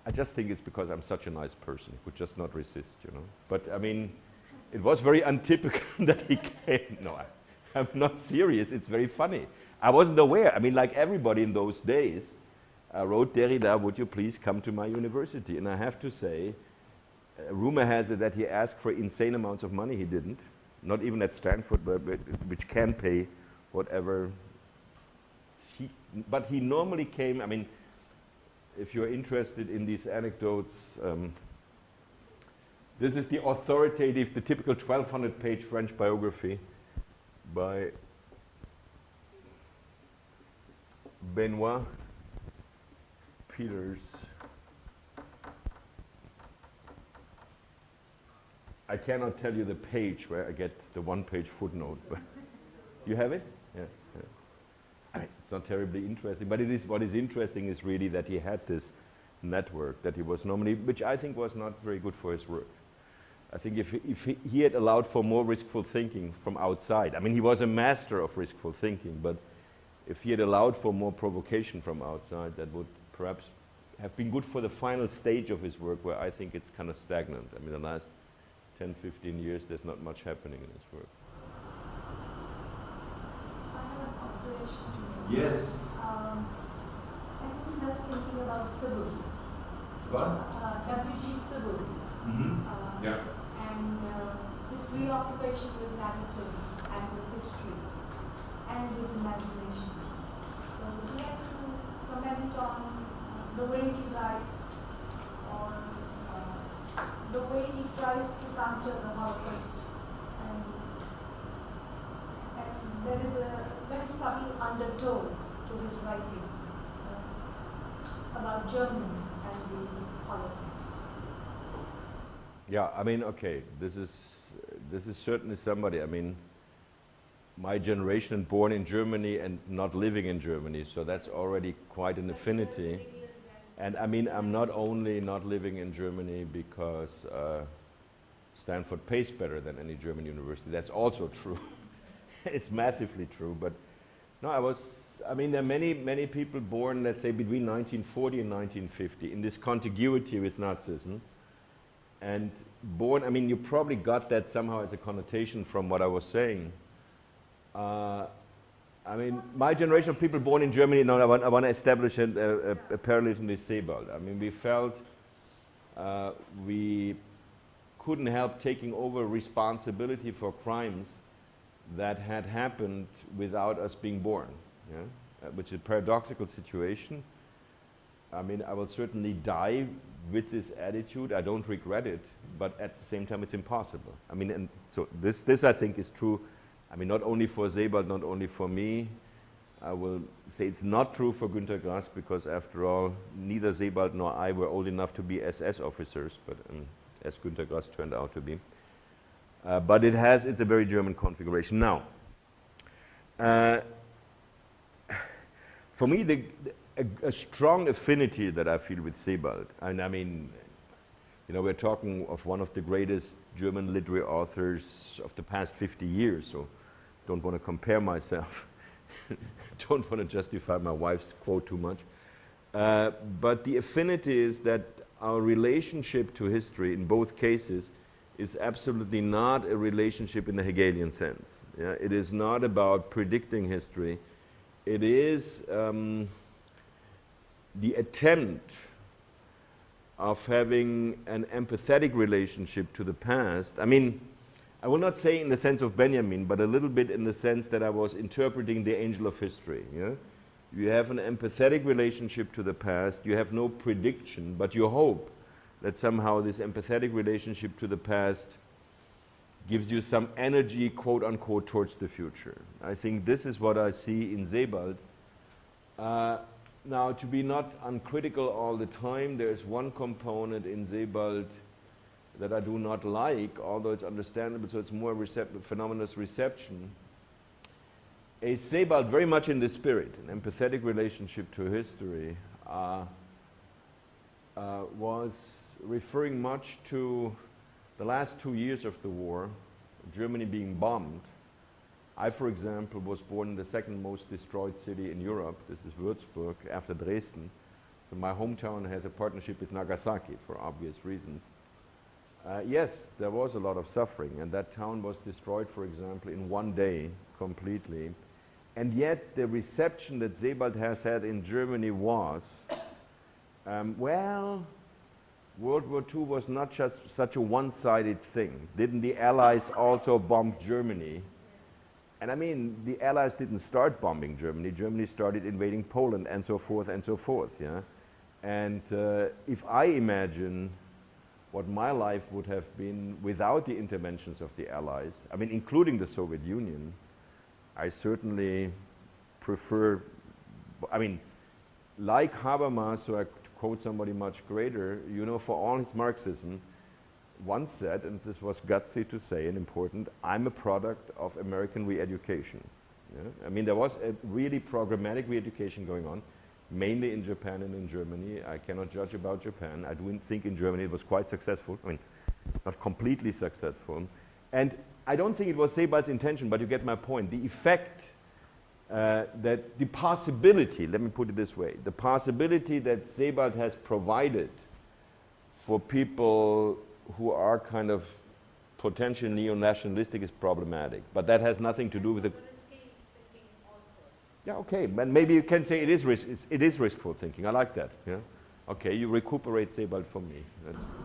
I just think it's because I'm such a nice person. He could just not resist, you know. But I mean, it was very untypical that he came. No, I'm not serious. It's very funny. I wasn't aware. I mean, like everybody in those days, I wrote Derrida, would you please come to my university? And I have to say, rumor has it that he asked for insane amounts of money. He didn't. Not even at Stanford, but which can pay whatever. But he normally came, I mean, if you're interested in these anecdotes, this is the authoritative, the typical 1,200-page French biography by Benoit Peters. I cannot tell you the page where I get the one-page footnote, but you have it? Yeah. It's not terribly interesting, but it is, what is interesting is really that he had this network, that he was normally, which I think was not very good for his work. I think if he had allowed for more riskful thinking from outside, I mean, he was a master of riskful thinking, but if he had allowed for more provocation from outside, that would perhaps have been good for the final stage of his work, where I think it's kind of stagnant. I mean, the last 10, 15 years, there's not much happening in his work. I have an observation to make. Yes. I was just thinking about Sybil. What? W.G. Sybil. Yeah. And his preoccupation with narrative and with history and with imagination. So would you like to comment on the way he writes, or the way he tries to counter the Holocaust? And there is a very subtle undertone to his writing about Germans and the Holocaust. Yeah, I mean, okay, this is certainly somebody, I mean, my generation, born in Germany and not living in Germany, so that's already quite an affinity. And I mean, I'm not only not living in Germany because Stanford pays better than any German university, that's also true. It's massively true, but no, I mean, there are many people born, let's say, between 1940 and 1950 in this contiguity with Nazism. And born, I mean, you probably got that somehow as a connotation from what I was saying. I mean, my generation of people born in Germany, now I want to establish a parallelism with Sebald. I mean, we felt we couldn't help taking over responsibility for crimes that had happened without us being born, yeah? Which is a paradoxical situation. I mean, I will certainly die with this attitude. I don't regret it, but at the same time, it's impossible. I mean, and so this I think is true. I mean, not only for Sebald, not only for me. I will say it's not true for Günter Grass because, after all, neither Sebald nor I were old enough to be SS officers, but as Günter Grass turned out to be. But it's a very German configuration. Now, for me, a strong affinity that I feel with Sebald, and I mean, you know, we're talking of one of the greatest German literary authors of the past 50 years, so don't want to compare myself. Don't want to justify my wife's quote too much. But the affinity is that our relationship to history in both cases is absolutely not a relationship in the Hegelian sense. Yeah? It is not about predicting history. It is the attempt of having an empathetic relationship to the past. I mean, I will not say in the sense of Benjamin, but a little bit in the sense that I was interpreting the angel of history. Yeah? You have an empathetic relationship to the past. You have no prediction, but you hope that somehow this empathetic relationship to the past gives you some energy, quote unquote, towards the future. I think this is what I see in Sebald. Now, to be not uncritical all the time, there is one component in Sebald that I do not like, although it's understandable, so it's more phenomenous reception. A Sebald very much in this spirit, an empathetic relationship to history, was referring much to the last 2 years of the war, Germany being bombed. I, for example, was born in the second most destroyed city in Europe. This is Würzburg, after Dresden. So my hometown has a partnership with Nagasaki for obvious reasons. Yes, there was a lot of suffering, and that town was destroyed, for example, in one day completely. And yet the reception that Sebald has had in Germany was, well, World War II was not just such a one-sided thing. Didn't the Allies also bomb Germany? And I mean, the Allies didn't start bombing Germany. Germany started invading Poland, and so forth and so forth. Yeah? And if I imagine what my life would have been without the interventions of the Allies, I mean, including the Soviet Union, I certainly prefer, I mean, like Habermas, so I quote somebody much greater, you know, for all his Marxism, once said, and this was gutsy to say and important, I'm a product of American re-education. Yeah? I mean, there was a really programmatic re-education going on, mainly in Japan and in Germany. I cannot judge about Japan. I do think in Germany it was quite successful. I mean, not completely successful. And I don't think it was Sebald's intention, but you get my point. The effect that the possibility, let me put it this way, the possibility that Sebald has provided for people who are kind of potentially neo-nationalistic is problematic. But that has nothing to do with the... Yeah, okay, but maybe you can say it is riskful thinking. I like that. Yeah. Okay, you recuperate Sebald for me. That's good.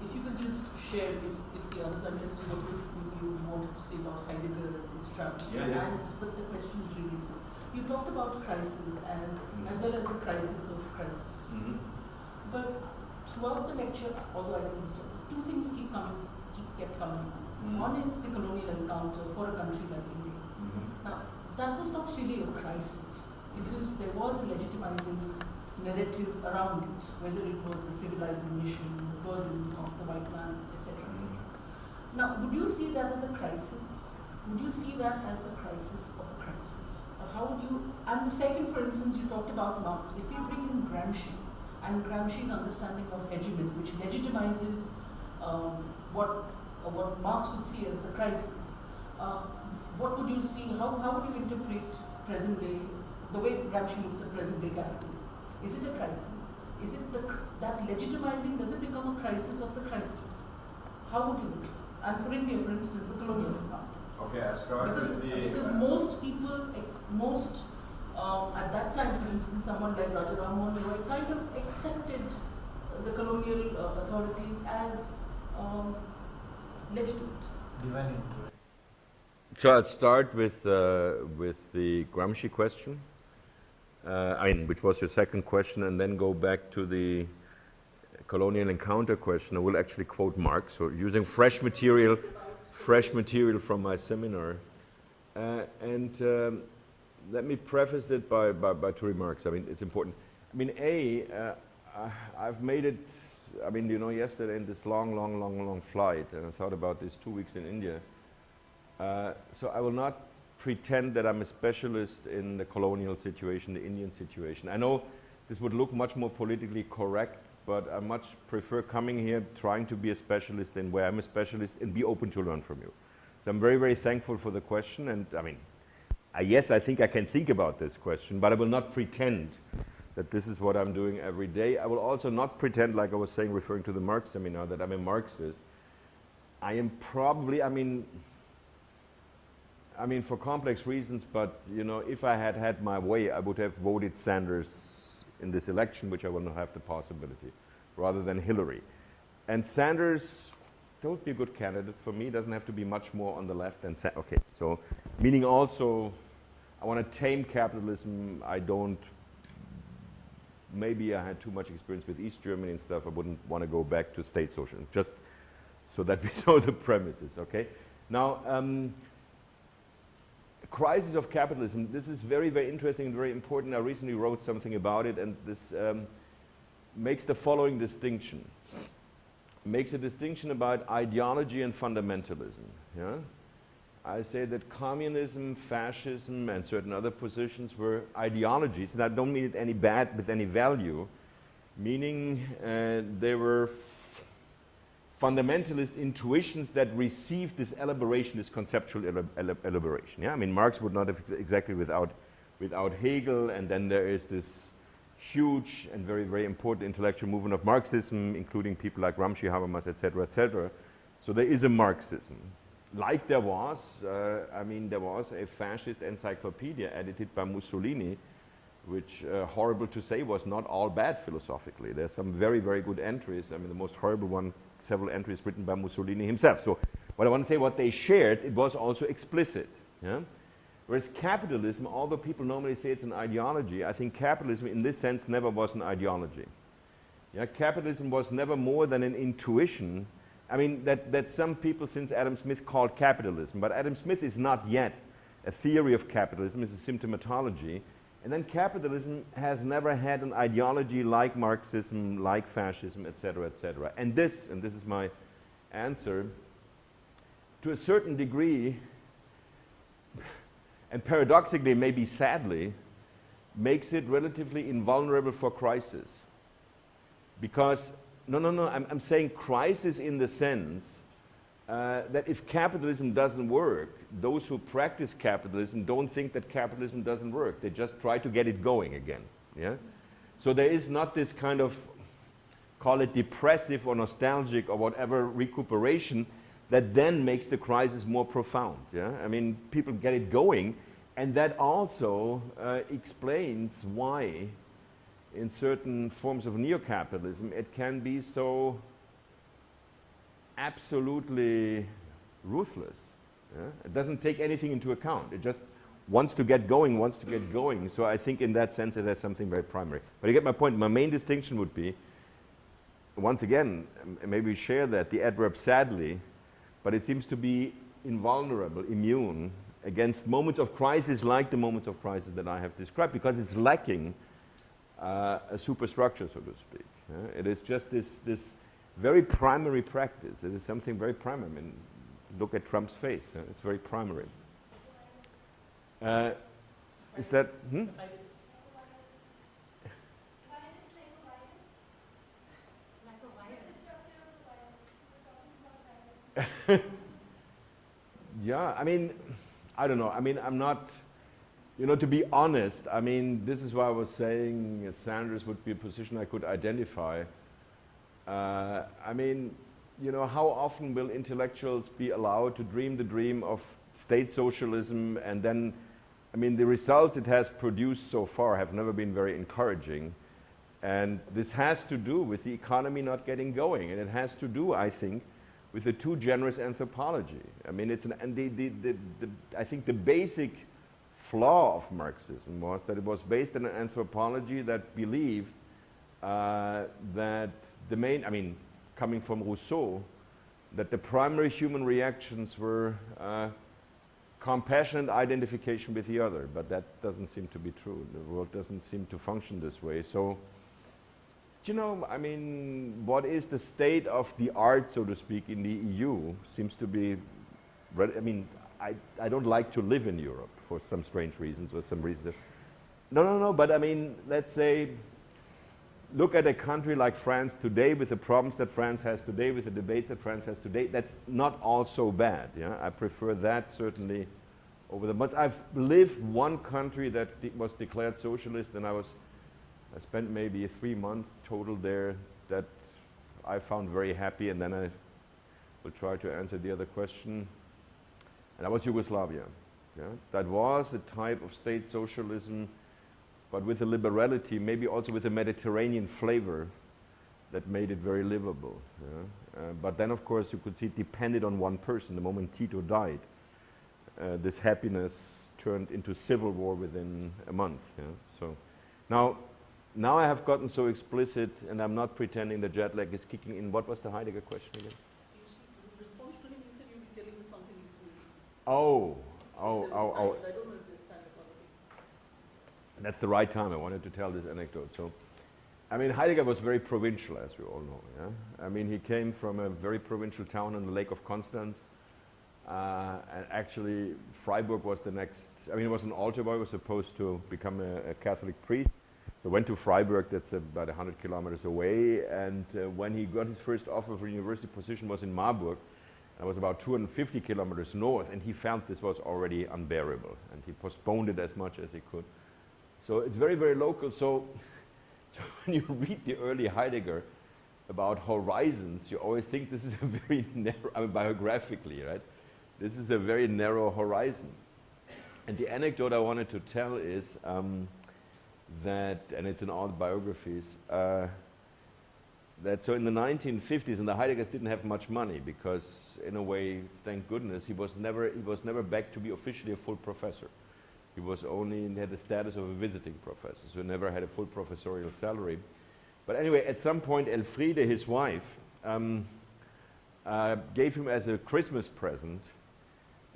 If you could just share, if the others are just what you wanted to say about Heidegger and his travel, but the question is really this. You talked about crisis and as well as the crisis of crisis. But throughout the lecture, although I didn't stop, two things kept coming. One is the colonial encounter for a country like India. Now, that was not really a crisis because there was a legitimizing narrative around it, whether it was the civilizing mission, the burden of the white man, etc., etc. Now, would you see that as a crisis? Would you see that as the crisis of a crisis? How would you, and the second, for instance, you talked about Marx. If you bring in Gramsci, and Gramsci's understanding of hegemony, which legitimizes what Marx would see as the crisis, what would you see, how would you interpret present day, the way Gramsci looks at present day capitalism? Is it a crisis? Is it that legitimizing, does it become a crisis of the crisis? How would you look? And for India, for instance, the colonial part. Okay, I start with the... Because most people, at that time, for instance, someone like Raja Ram Mohan Roy kind of accepted the colonial authorities as legitimate. So I'll start with the Gramsci question, which was your second question, and then go back to the colonial encounter question, I will actually quote Marx, so using fresh material from my seminar. Let me preface it by two remarks. I mean, it's important. I mean, I've made it, I mean, you know, yesterday in this long flight, and I thought about this 2 weeks in India. So I will not pretend that I'm a specialist in the colonial situation, the Indian situation. I know this would look much more politically correct, but I much prefer coming here, trying to be a specialist in where I'm a specialist and be open to learn from you. So I'm very, very thankful for the question, and I mean, yes, I think I can think about this question, but I will not pretend that this is what I'm doing every day. I will also not pretend, like I was saying, referring to the Marx seminar, that I'm a Marxist. I am probably, I mean, for complex reasons, but, you know, if I had had my way, I would have voted Sanders in this election, which I will not have the possibility, rather than Hillary. And Sanders, that would be a good candidate for me. Doesn't have to be much more on the left than okay. So, meaning also, I want to tame capitalism. I don't. Maybe I had too much experience with East Germany and stuff. I wouldn't want to go back to state socialism. Just so that we know the premises. Okay. Now, crisis of capitalism. This is very, very interesting and very important. I recently wrote something about it, and this makes the following distinction. Makes a distinction about ideology and fundamentalism. Yeah? I say that communism, fascism, and certain other positions were ideologies, and I don't mean it any bad with any value, meaning they were fundamentalist intuitions that received this elaboration, this conceptual elaboration. Yeah? I mean, Marx would not have exactly without Hegel, and then there is this huge and very, very important intellectual movement of Marxism, including people like Gramsci, Habermas, etc., etc. So there is a Marxism. Like there was, there was a fascist encyclopedia edited by Mussolini, which, horrible to say, was not all bad philosophically. There's some very, very good entries. I mean, the most horrible one, several entries written by Mussolini himself. So what I want to say, what they shared, it was also explicit. Yeah? Whereas capitalism, although people normally say it's an ideology, I think capitalism in this sense never was an ideology. Yeah, capitalism was never more than an intuition. I mean, that some people since Adam Smith called capitalism, but Adam Smith is not yet a theory of capitalism, it's a symptomatology. And then capitalism has never had an ideology like Marxism, like fascism, etc., etc. And this is my answer, to a certain degree, and paradoxically, maybe sadly, makes it relatively invulnerable for crisis. Because, I'm saying crisis in the sense that if capitalism doesn't work, those who practice capitalism don't think that capitalism doesn't work. They just try to get it going again. Yeah? So there is not this kind of, call it depressive or nostalgic or whatever recuperation that then makes the crisis more profound. Yeah? I mean, people get it going, and that also explains why in certain forms of neo-capitalism it can be so absolutely ruthless. Yeah? It doesn't take anything into account. It just wants to get going, So I think in that sense it has something very primary. But you get my point. My main distinction would be, once again, maybe we share that, the adverb sadly, but it seems to be invulnerable, immune against moments of crisis like the moments of crisis that I have described, because it's lacking a superstructure, so to speak. It is just this very primary practice. It is something very primary. I mean, look at Trump's face. It's very primary. Is that... Yeah, I mean, I don't know. I mean, I'm not, to be honest, I mean, this is why I was saying that Sanders would be a position I could identify. I mean, how often will intellectuals be allowed to dream the dream of state socialism, and then, I mean, the results it has produced so far have never been very encouraging. And this has to do with the economy not getting going, and it has to do, I think, with a too generous anthropology. I mean, it's I think the basic flaw of Marxism was that it was based on an anthropology that believed that the main, I mean, coming from Rousseau, that the primary human reactions were compassion and identification with the other, but that doesn't seem to be true. The world doesn't seem to function this way. So, you know, I mean, what is the state of the art, so to speak, in the EU seems to be, I mean, I don't like to live in Europe for some strange reasons or some reasons. No, but I mean, let's say, look at a country like France today with the problems that France has today, with the debates that France has today. That's not all so bad. Yeah? I prefer that certainly over the months. I've lived one country that was declared socialist, and I spent maybe 3 months total there that I found very happy, and then I will try to answer the other question. And that was Yugoslavia. Yeah? That was a type of state socialism, but with a liberality, maybe also with a Mediterranean flavor that made it very livable. Yeah? But then, of course, you could see it depended on one person. The moment Tito died, this happiness turned into civil war within a month. Yeah? So now I have gotten so explicit, and I'm not pretending the jet lag is kicking in. What was the Heidegger question again? In response to him, you said you'd be telling us something if you... Oh. I don't know if there's time for it. That's the right time. I wanted to tell this anecdote. So, I mean, Heidegger was very provincial, as we all know. Yeah? I mean, he came from a very provincial town on the Lake of Constance. And actually, Freiburg was the next, I mean, he was an altar boy, was supposed to become a Catholic priest. So went to Freiburg, that's about 100 kilometers away. And when he got his first offer for a university position was in Marburg. That was about 250 kilometers north, and he found this was already unbearable, and he postponed it as much as he could. So it's very, very local. So when you read the early Heidegger about horizons, you always think this is a very narrow, I mean, biographically, right? This is a very narrow horizon. And the anecdote I wanted to tell is that, and it's in all the biographies, that so in the 1950s, and the Heideggers didn't have much money because, in a way, thank goodness, he was never back to be officially a full professor. He was only had the status of a visiting professor, so he never had a full professorial salary. But anyway, at some point, Elfriede, his wife, gave him as a Christmas present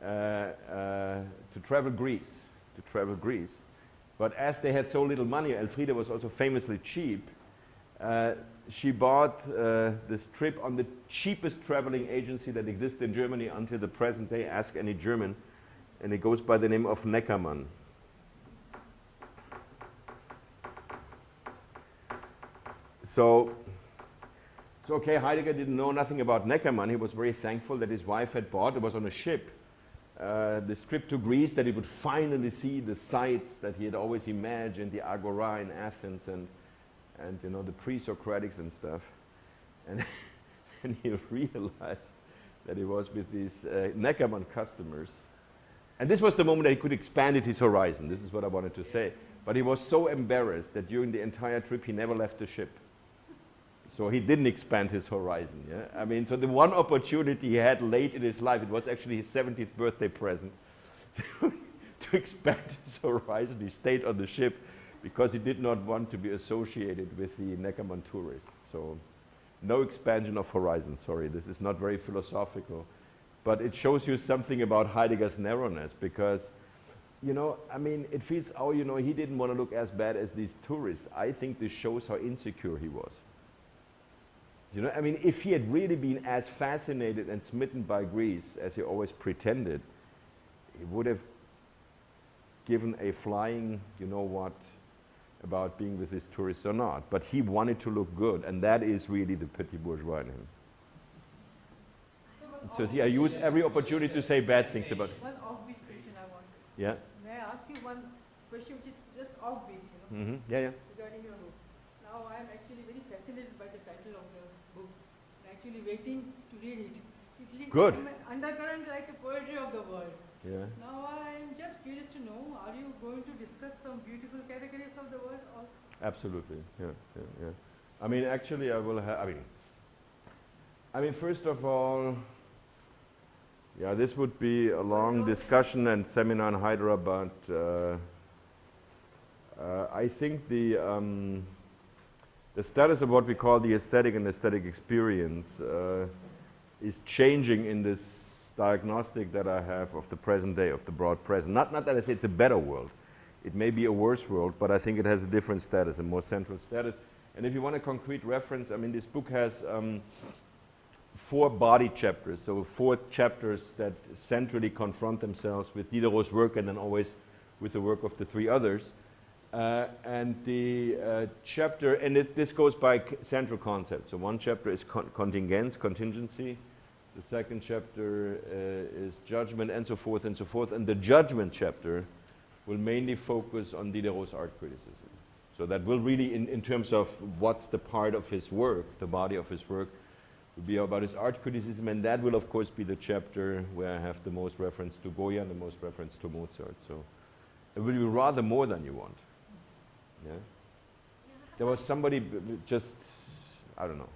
to travel Greece. But as they had so little money, Elfriede was also famously cheap. She bought this trip on the cheapest traveling agency that exists in Germany until the present day. Ask any German. And it goes by the name of Neckermann. So okay, Heidegger didn't know nothing about Neckermann. He was very thankful that his wife had bought, it was on a ship, this trip to Greece, that he would finally see the sights that he had always imagined, the Agora in Athens and you know, the pre-Socratics and stuff. And then he realized that he was with these Neckermann customers. And this was the moment that he could expand his horizon. This is what I wanted to say. But he was so embarrassed that during the entire trip he never left the ship. So he didn't expand his horizon. Yeah? I mean, so the one opportunity he had late in his life, it was actually his 70th birthday present, to expand his horizon. He stayed on the ship because he did not want to be associated with the Neckermann tourists. So no expansion of horizon, sorry, this is not very philosophical. But it shows you something about Heidegger's narrowness, because, you know, I mean, it feels, oh, you know, he didn't want to look as bad as these tourists. I think this shows how insecure he was. You know, I mean, if he had really been as fascinated and smitten by Greece as he always pretended, he would have given a flying, you know what, about being with these tourists or not. But he wanted to look good, and that is really the petit bourgeois in him. So see, I use every opportunity to say bad things about it. One offbeat question I want. Yeah? May I ask you one question which is just offbeat, you know, Mm-hmm. Yeah, yeah. regarding your book. Now I am actually very fascinated by the title of the book. I'm actually waiting to read it. Good. Undercurrent like a poetry of the world. Yeah. Now I am just curious to know, are you going to discuss some beautiful categories of the world also? Absolutely. Yeah, yeah, yeah. I mean, actually, I will have. I mean, first of all, yeah, this would be a long discussion and seminar in Hyderabad. I think the the status of what we call the aesthetic and aesthetic experience is changing in this diagnostic that I have of the present day, of the broad present. Not that I say it's a better world. It may be a worse world, but I think it has a different status, a more central status. And if you want a concrete reference, I mean, this book has 4 body chapters, so 4 chapters that centrally confront themselves with Diderot's work and then always with the work of the 3 others. And the chapter, and this goes by central concepts. So one chapter is contingence, contingency. The second chapter is judgment, and so forth and so forth. And the judgment chapter will mainly focus on Diderot's art criticism. So that will really, in terms of what's the part of his work, the body of his work, will be about his art criticism. And that will, of course, be the chapter where I have the most reference to Goya and the most reference to Mozart. So it will be rather more than you want. Yeah? There was somebody just, I don't know.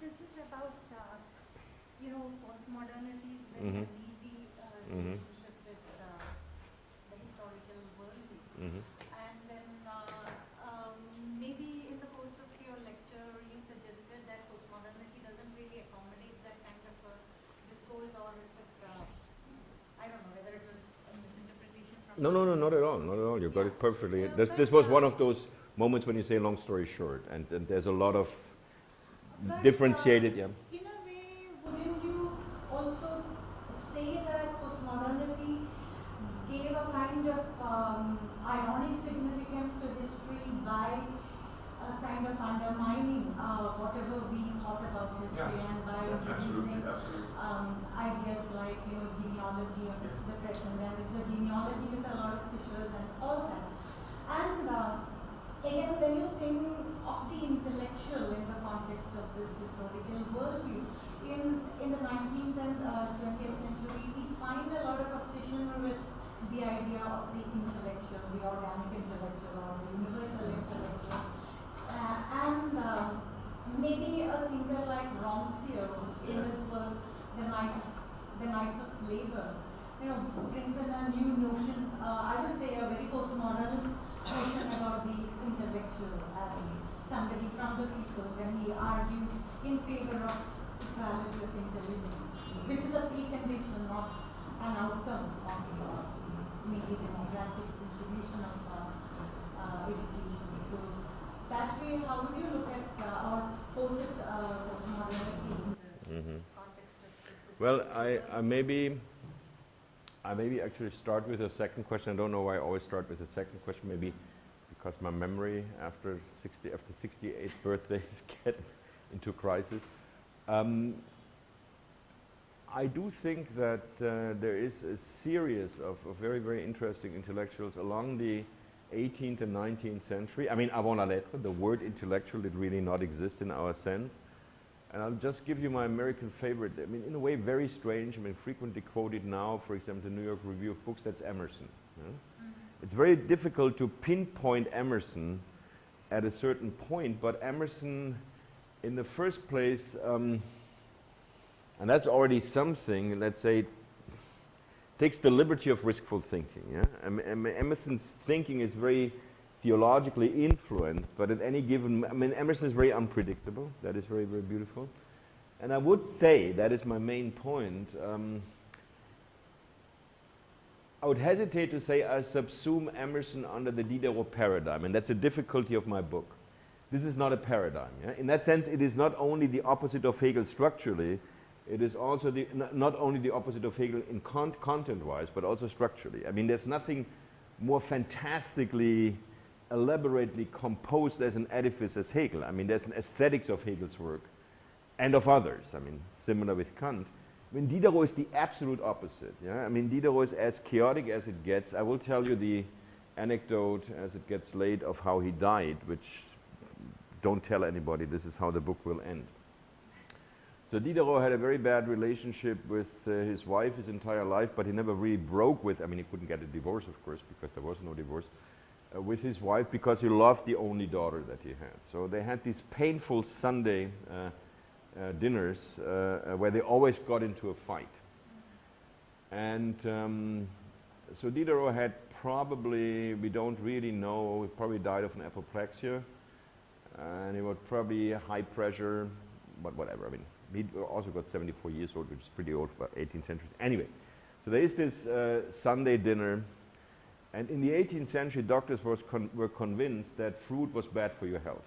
This is about, postmodernity is very uneasy relationship with the historical worldview. And then maybe in the course of your lecture, you suggested that postmodernity doesn't really accommodate that kind of a discourse, or is it, I don't know whether it was a misinterpretation from... No, not at all, not at all. You got it perfectly. This was one of those moments when you say long story short, and there's a lot of differentiated, In a way, wouldn't you also say that postmodernity gave a kind of ironic significance to history by kind of undermining whatever we thought about history, and by introducing ideas like genealogy of the present, and it's a genealogy with a lot of fissures and all that. And again, when you think of the intellectual in the context of this historical worldview, in the 19th and 20th century, we find a lot of obsession with the idea of the intellectual, the organic intellectual, or the universal intellectual. And maybe a thinker like Rancière, in his book, The Knights of Labour, brings in a new notion, I would say a very postmodernist notion about the intellectual as somebody from the people, when he argues in favor of equality of intelligence, which is a precondition, not an outcome of maybe democratic distribution of education. So that way, how would you look at or pose it postmodernity in the context of this? Well, I maybe actually start with a second question. I don't know why I always start with the second question. Maybe because my memory after 68 birthdays get into crisis. I do think that there is a series of very, very interesting intellectuals along the 18th and 19th century. I mean, avant la lettre, the word intellectual did really not exist in our sense. And I'll just give you my American favorite. I mean, in a way, very strange. I mean, frequently quoted now, for example, the New York Review of Books, that's Emerson. It's very difficult to pinpoint Emerson at a certain point, but Emerson, in the first place, and that's already something, let's say, takes the liberty of riskful thinking. Yeah? Emerson's thinking is very theologically influenced, but at any given, Emerson is very unpredictable. That is very, very beautiful. And I would say, that is my main point, I would hesitate to say I subsume Emerson under the Diderot paradigm, and that's a difficulty of my book. This is not a paradigm. Yeah? In that sense, it is not only the opposite of Hegel structurally, it is also not only the opposite of Hegel in content-wise, but also structurally. I mean, there's nothing more fantastically, elaborately composed as an edifice as Hegel. I mean, there's an aesthetics of Hegel's work and of others. I mean, similar with Kant. I mean, Diderot is the absolute opposite. Yeah? I mean, Diderot is as chaotic as it gets. I will tell you the anecdote as it gets late of how he died, which don't tell anybody. This is how the book will end. So Diderot had a very bad relationship with his wife his entire life, but he never really broke with, I mean, he couldn't get a divorce, of course, because there was no divorce, with his wife, because he loved the only daughter that he had. So they had these painful Sunday dinners where they always got into a fight. And so Diderot had probably, we don't really know, he probably died of an apoplexia. and he was probably high pressure, but whatever. I mean, he also got 74 years old, which is pretty old for 18th century. Anyway, so there is this Sunday dinner, and in the 18th century, doctors were convinced that fruit was bad for your health.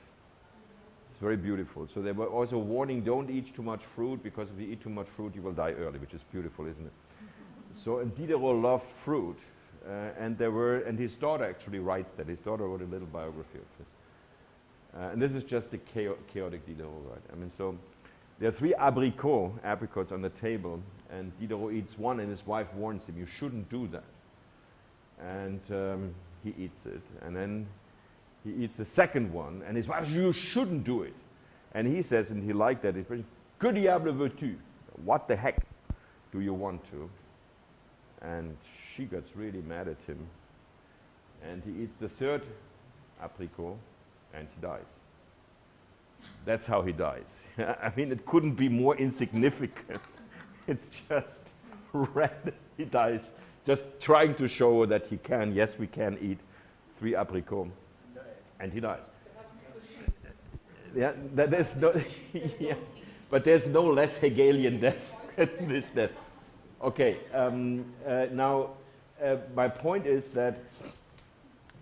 It's very beautiful. So they were also warning, don't eat too much fruit, because if you eat too much fruit, you will die early, which is beautiful, isn't it? So, and Diderot loved fruit, and his daughter actually writes that. His daughter wrote a little biography of this. And this is just the chaotic Diderot, right? I mean, so there are 3 apricots on the table, and Diderot eats one, and his wife warns him, you shouldn't do that. And he eats it, and then he eats the second one, and his wife says, you shouldn't do it. And he says, and he liked that expression, que diable veux-tu? What the heck do you want to? And she gets really mad at him, and he eats the third apricot, and he dies. That's how he dies. I mean, it couldn't be more insignificant. It's just random. He dies, just trying to show that he can, yes, we can eat 3 apricots, and he dies. Yeah, there's no, yeah, but there's no less Hegelian death than this death. Okay, now my point is that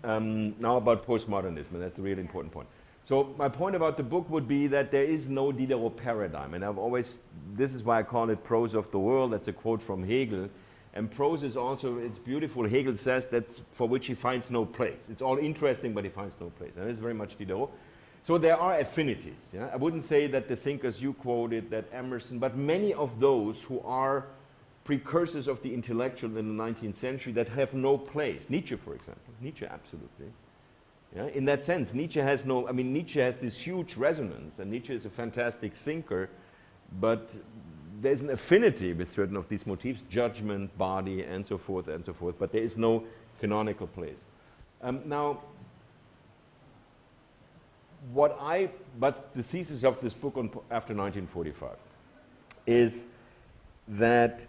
now about postmodernism, and that's a really important point. So my point about the book would be that there is no Diderot paradigm, and I've always, this is why I call it Prose of the World. That's a quote from Hegel, and prose is also, it's beautiful. Hegel says that's for which he finds no place. It's all interesting, but he finds no place, and it's very much Diderot. So there are affinities. Yeah? I wouldn't say that the thinkers you quoted, that Emerson, but many of those who are precursors of the intellectual in the 19th century that have no place. Nietzsche, for example. Nietzsche, absolutely. Yeah? In that sense, Nietzsche has no, I mean, Nietzsche has this huge resonance, and Nietzsche is a fantastic thinker, but there's an affinity with certain of these motifs, judgment, body, and so forth, but there is no canonical place. Now, but the thesis of this book after 1945 is that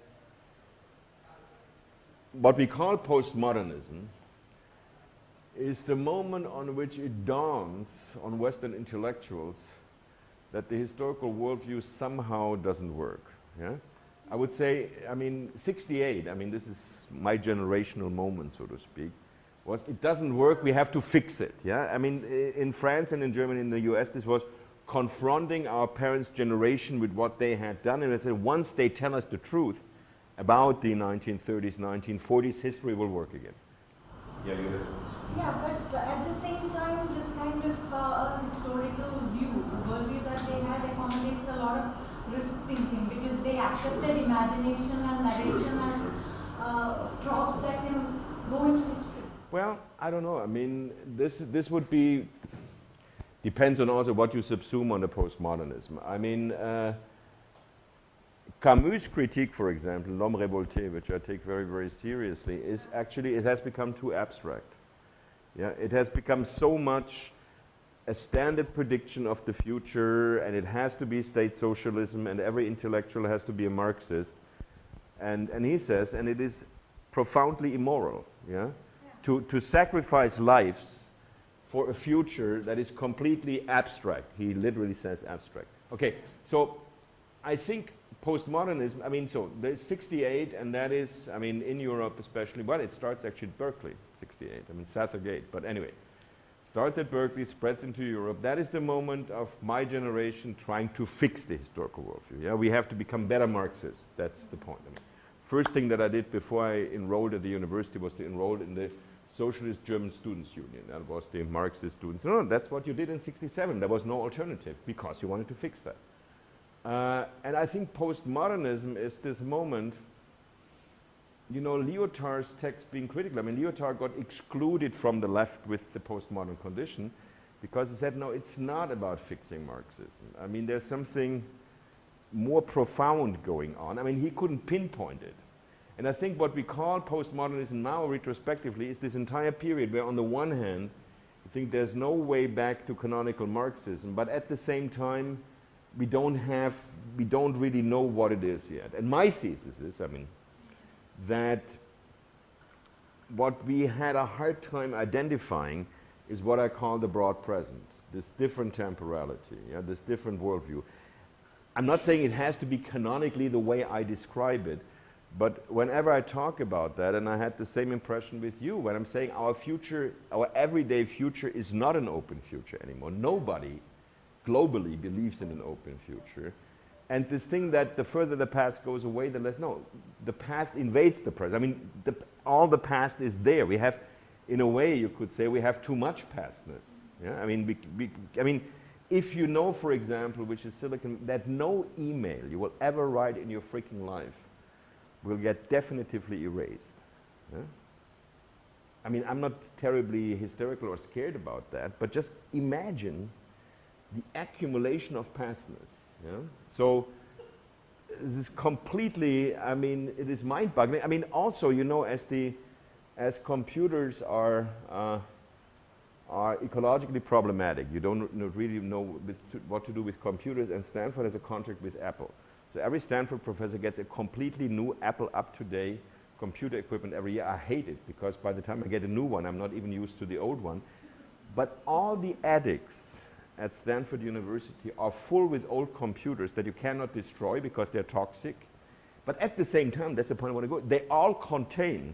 what we call postmodernism is the moment on which it dawns on Western intellectuals that the historical worldview somehow doesn't work. Yeah? I would say, I mean, 68, I mean, this is my generational moment, so to speak, was it doesn't work, we have to fix it. Yeah? I mean, in France and in Germany and in the US, this was confronting our parents' generation with what they had done, and I said, once they tell us the truth about the 1930s, 1940s, history will work again. Yeah, you have. Yeah, but at the same time, this kind of a historical view, worldview that they had accommodates a lot of risk thinking, because they accepted imagination and narration as tropes that can go into history. Well, I don't know. I mean, this would be, depends on also what you subsume under postmodernism. I mean, Camus' critique, for example, L'Homme Révolté, which I take very, very seriously, is actually, it has become too abstract. Yeah, it has become so much a standard prediction of the future, and it has to be state socialism, and every intellectual has to be a Marxist. And he says, and it is profoundly immoral, yeah? To sacrifice lives for a future that is completely abstract. He literally says abstract. Okay, so I think postmodernism, I mean, so there's 68, and that is, I mean, in Europe especially, well, it starts actually at Berkeley, 68, I mean, Sattergate, but anyway, starts at Berkeley, spreads into Europe. That is the moment of my generation trying to fix the historical worldview. Yeah, we have to become better Marxists. That's the point. I mean, first thing that I did before I enrolled at the university was to enroll in the Socialist German Students' Union. That was the Marxist students. No, that's what you did in 67. There was no alternative because you wanted to fix that. And I think postmodernism is this moment, you know, Lyotard's text being critical. I mean, Lyotard got excluded from the left with the postmodern condition because he said, no, it's not about fixing Marxism. I mean, there's something more profound going on. I mean, he couldn't pinpoint it. And I think what we call postmodernism now, retrospectively, is this entire period where, on the one hand, I think there's no way back to canonical Marxism, but at the same time, we don't really know what it is yet. And my thesis is, I mean, that what we had a hard time identifying is what I call the broad present. this different temporality, yeah, this different worldview. I'm not saying it has to be canonically the way I describe it, but whenever I talk about that, and I had the same impression with you, when I'm saying our future, our everyday future is not an open future anymore. Nobody globally believes in an open future. And this thing that the further the past goes away, the less, no, the past invades the present. I mean, all the past is there. We have, in a way, you could say, we have too much pastness. Yeah? I mean, if you know, for example, which is silicon, that no email you will ever write in your freaking life will get definitively erased. Yeah? I mean, I'm not terribly hysterical or scared about that, but just imagine the accumulation of pastness. Yeah? So this is completely, I mean, it is mind-boggling. I mean, also, you know, as computers are ecologically problematic, you don't really know what to do with computers, and Stanford has a contract with Apple. So every Stanford professor gets a completely new Apple up-to-date computer equipment every year. I hate it, because by the time I get a new one, I'm not even used to the old one. But all the attics at Stanford University are full with old computers that you cannot destroy because they're toxic. But at the same time, that's the point I want to go, they all contain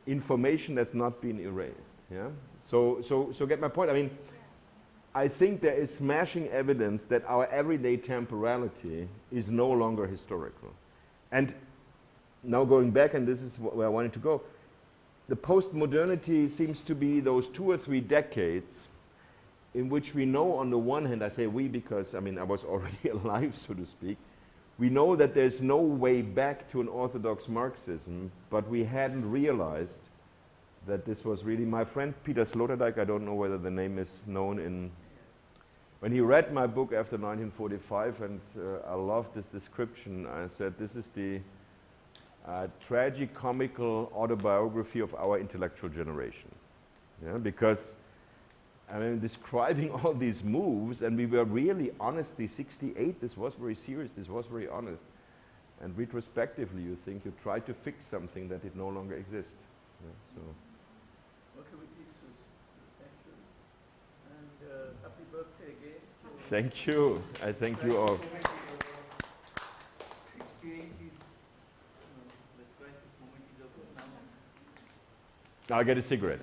information that's not been erased. Yeah? So get my point. I mean, I think there is smashing evidence that our everyday temporality is no longer historical. And now going back, and this is where I wanted to go, the postmodernity seems to be those 2 or 3 decades in which we know, on the one hand, I say we because, I mean, I was already alive, so to speak, we know that there's no way back to an orthodox Marxism, but we hadn't realized that this was really, my friend Peter Sloterdijk, I don't know whether the name is known when he read my book after 1945, and I loved this description, I said, this is the tragic-comical autobiography of our intellectual generation. Yeah? Because, I mean, describing all these moves, and we were really honestly, 68, this was very serious, this was very honest. And retrospectively, you think you try to fix something that it no longer exists. Yeah, so. Okay, with this, thank you. And happy birthday again. So thank you. I thank you all. 68 is, the crisis moment is over now. I'll get a cigarette.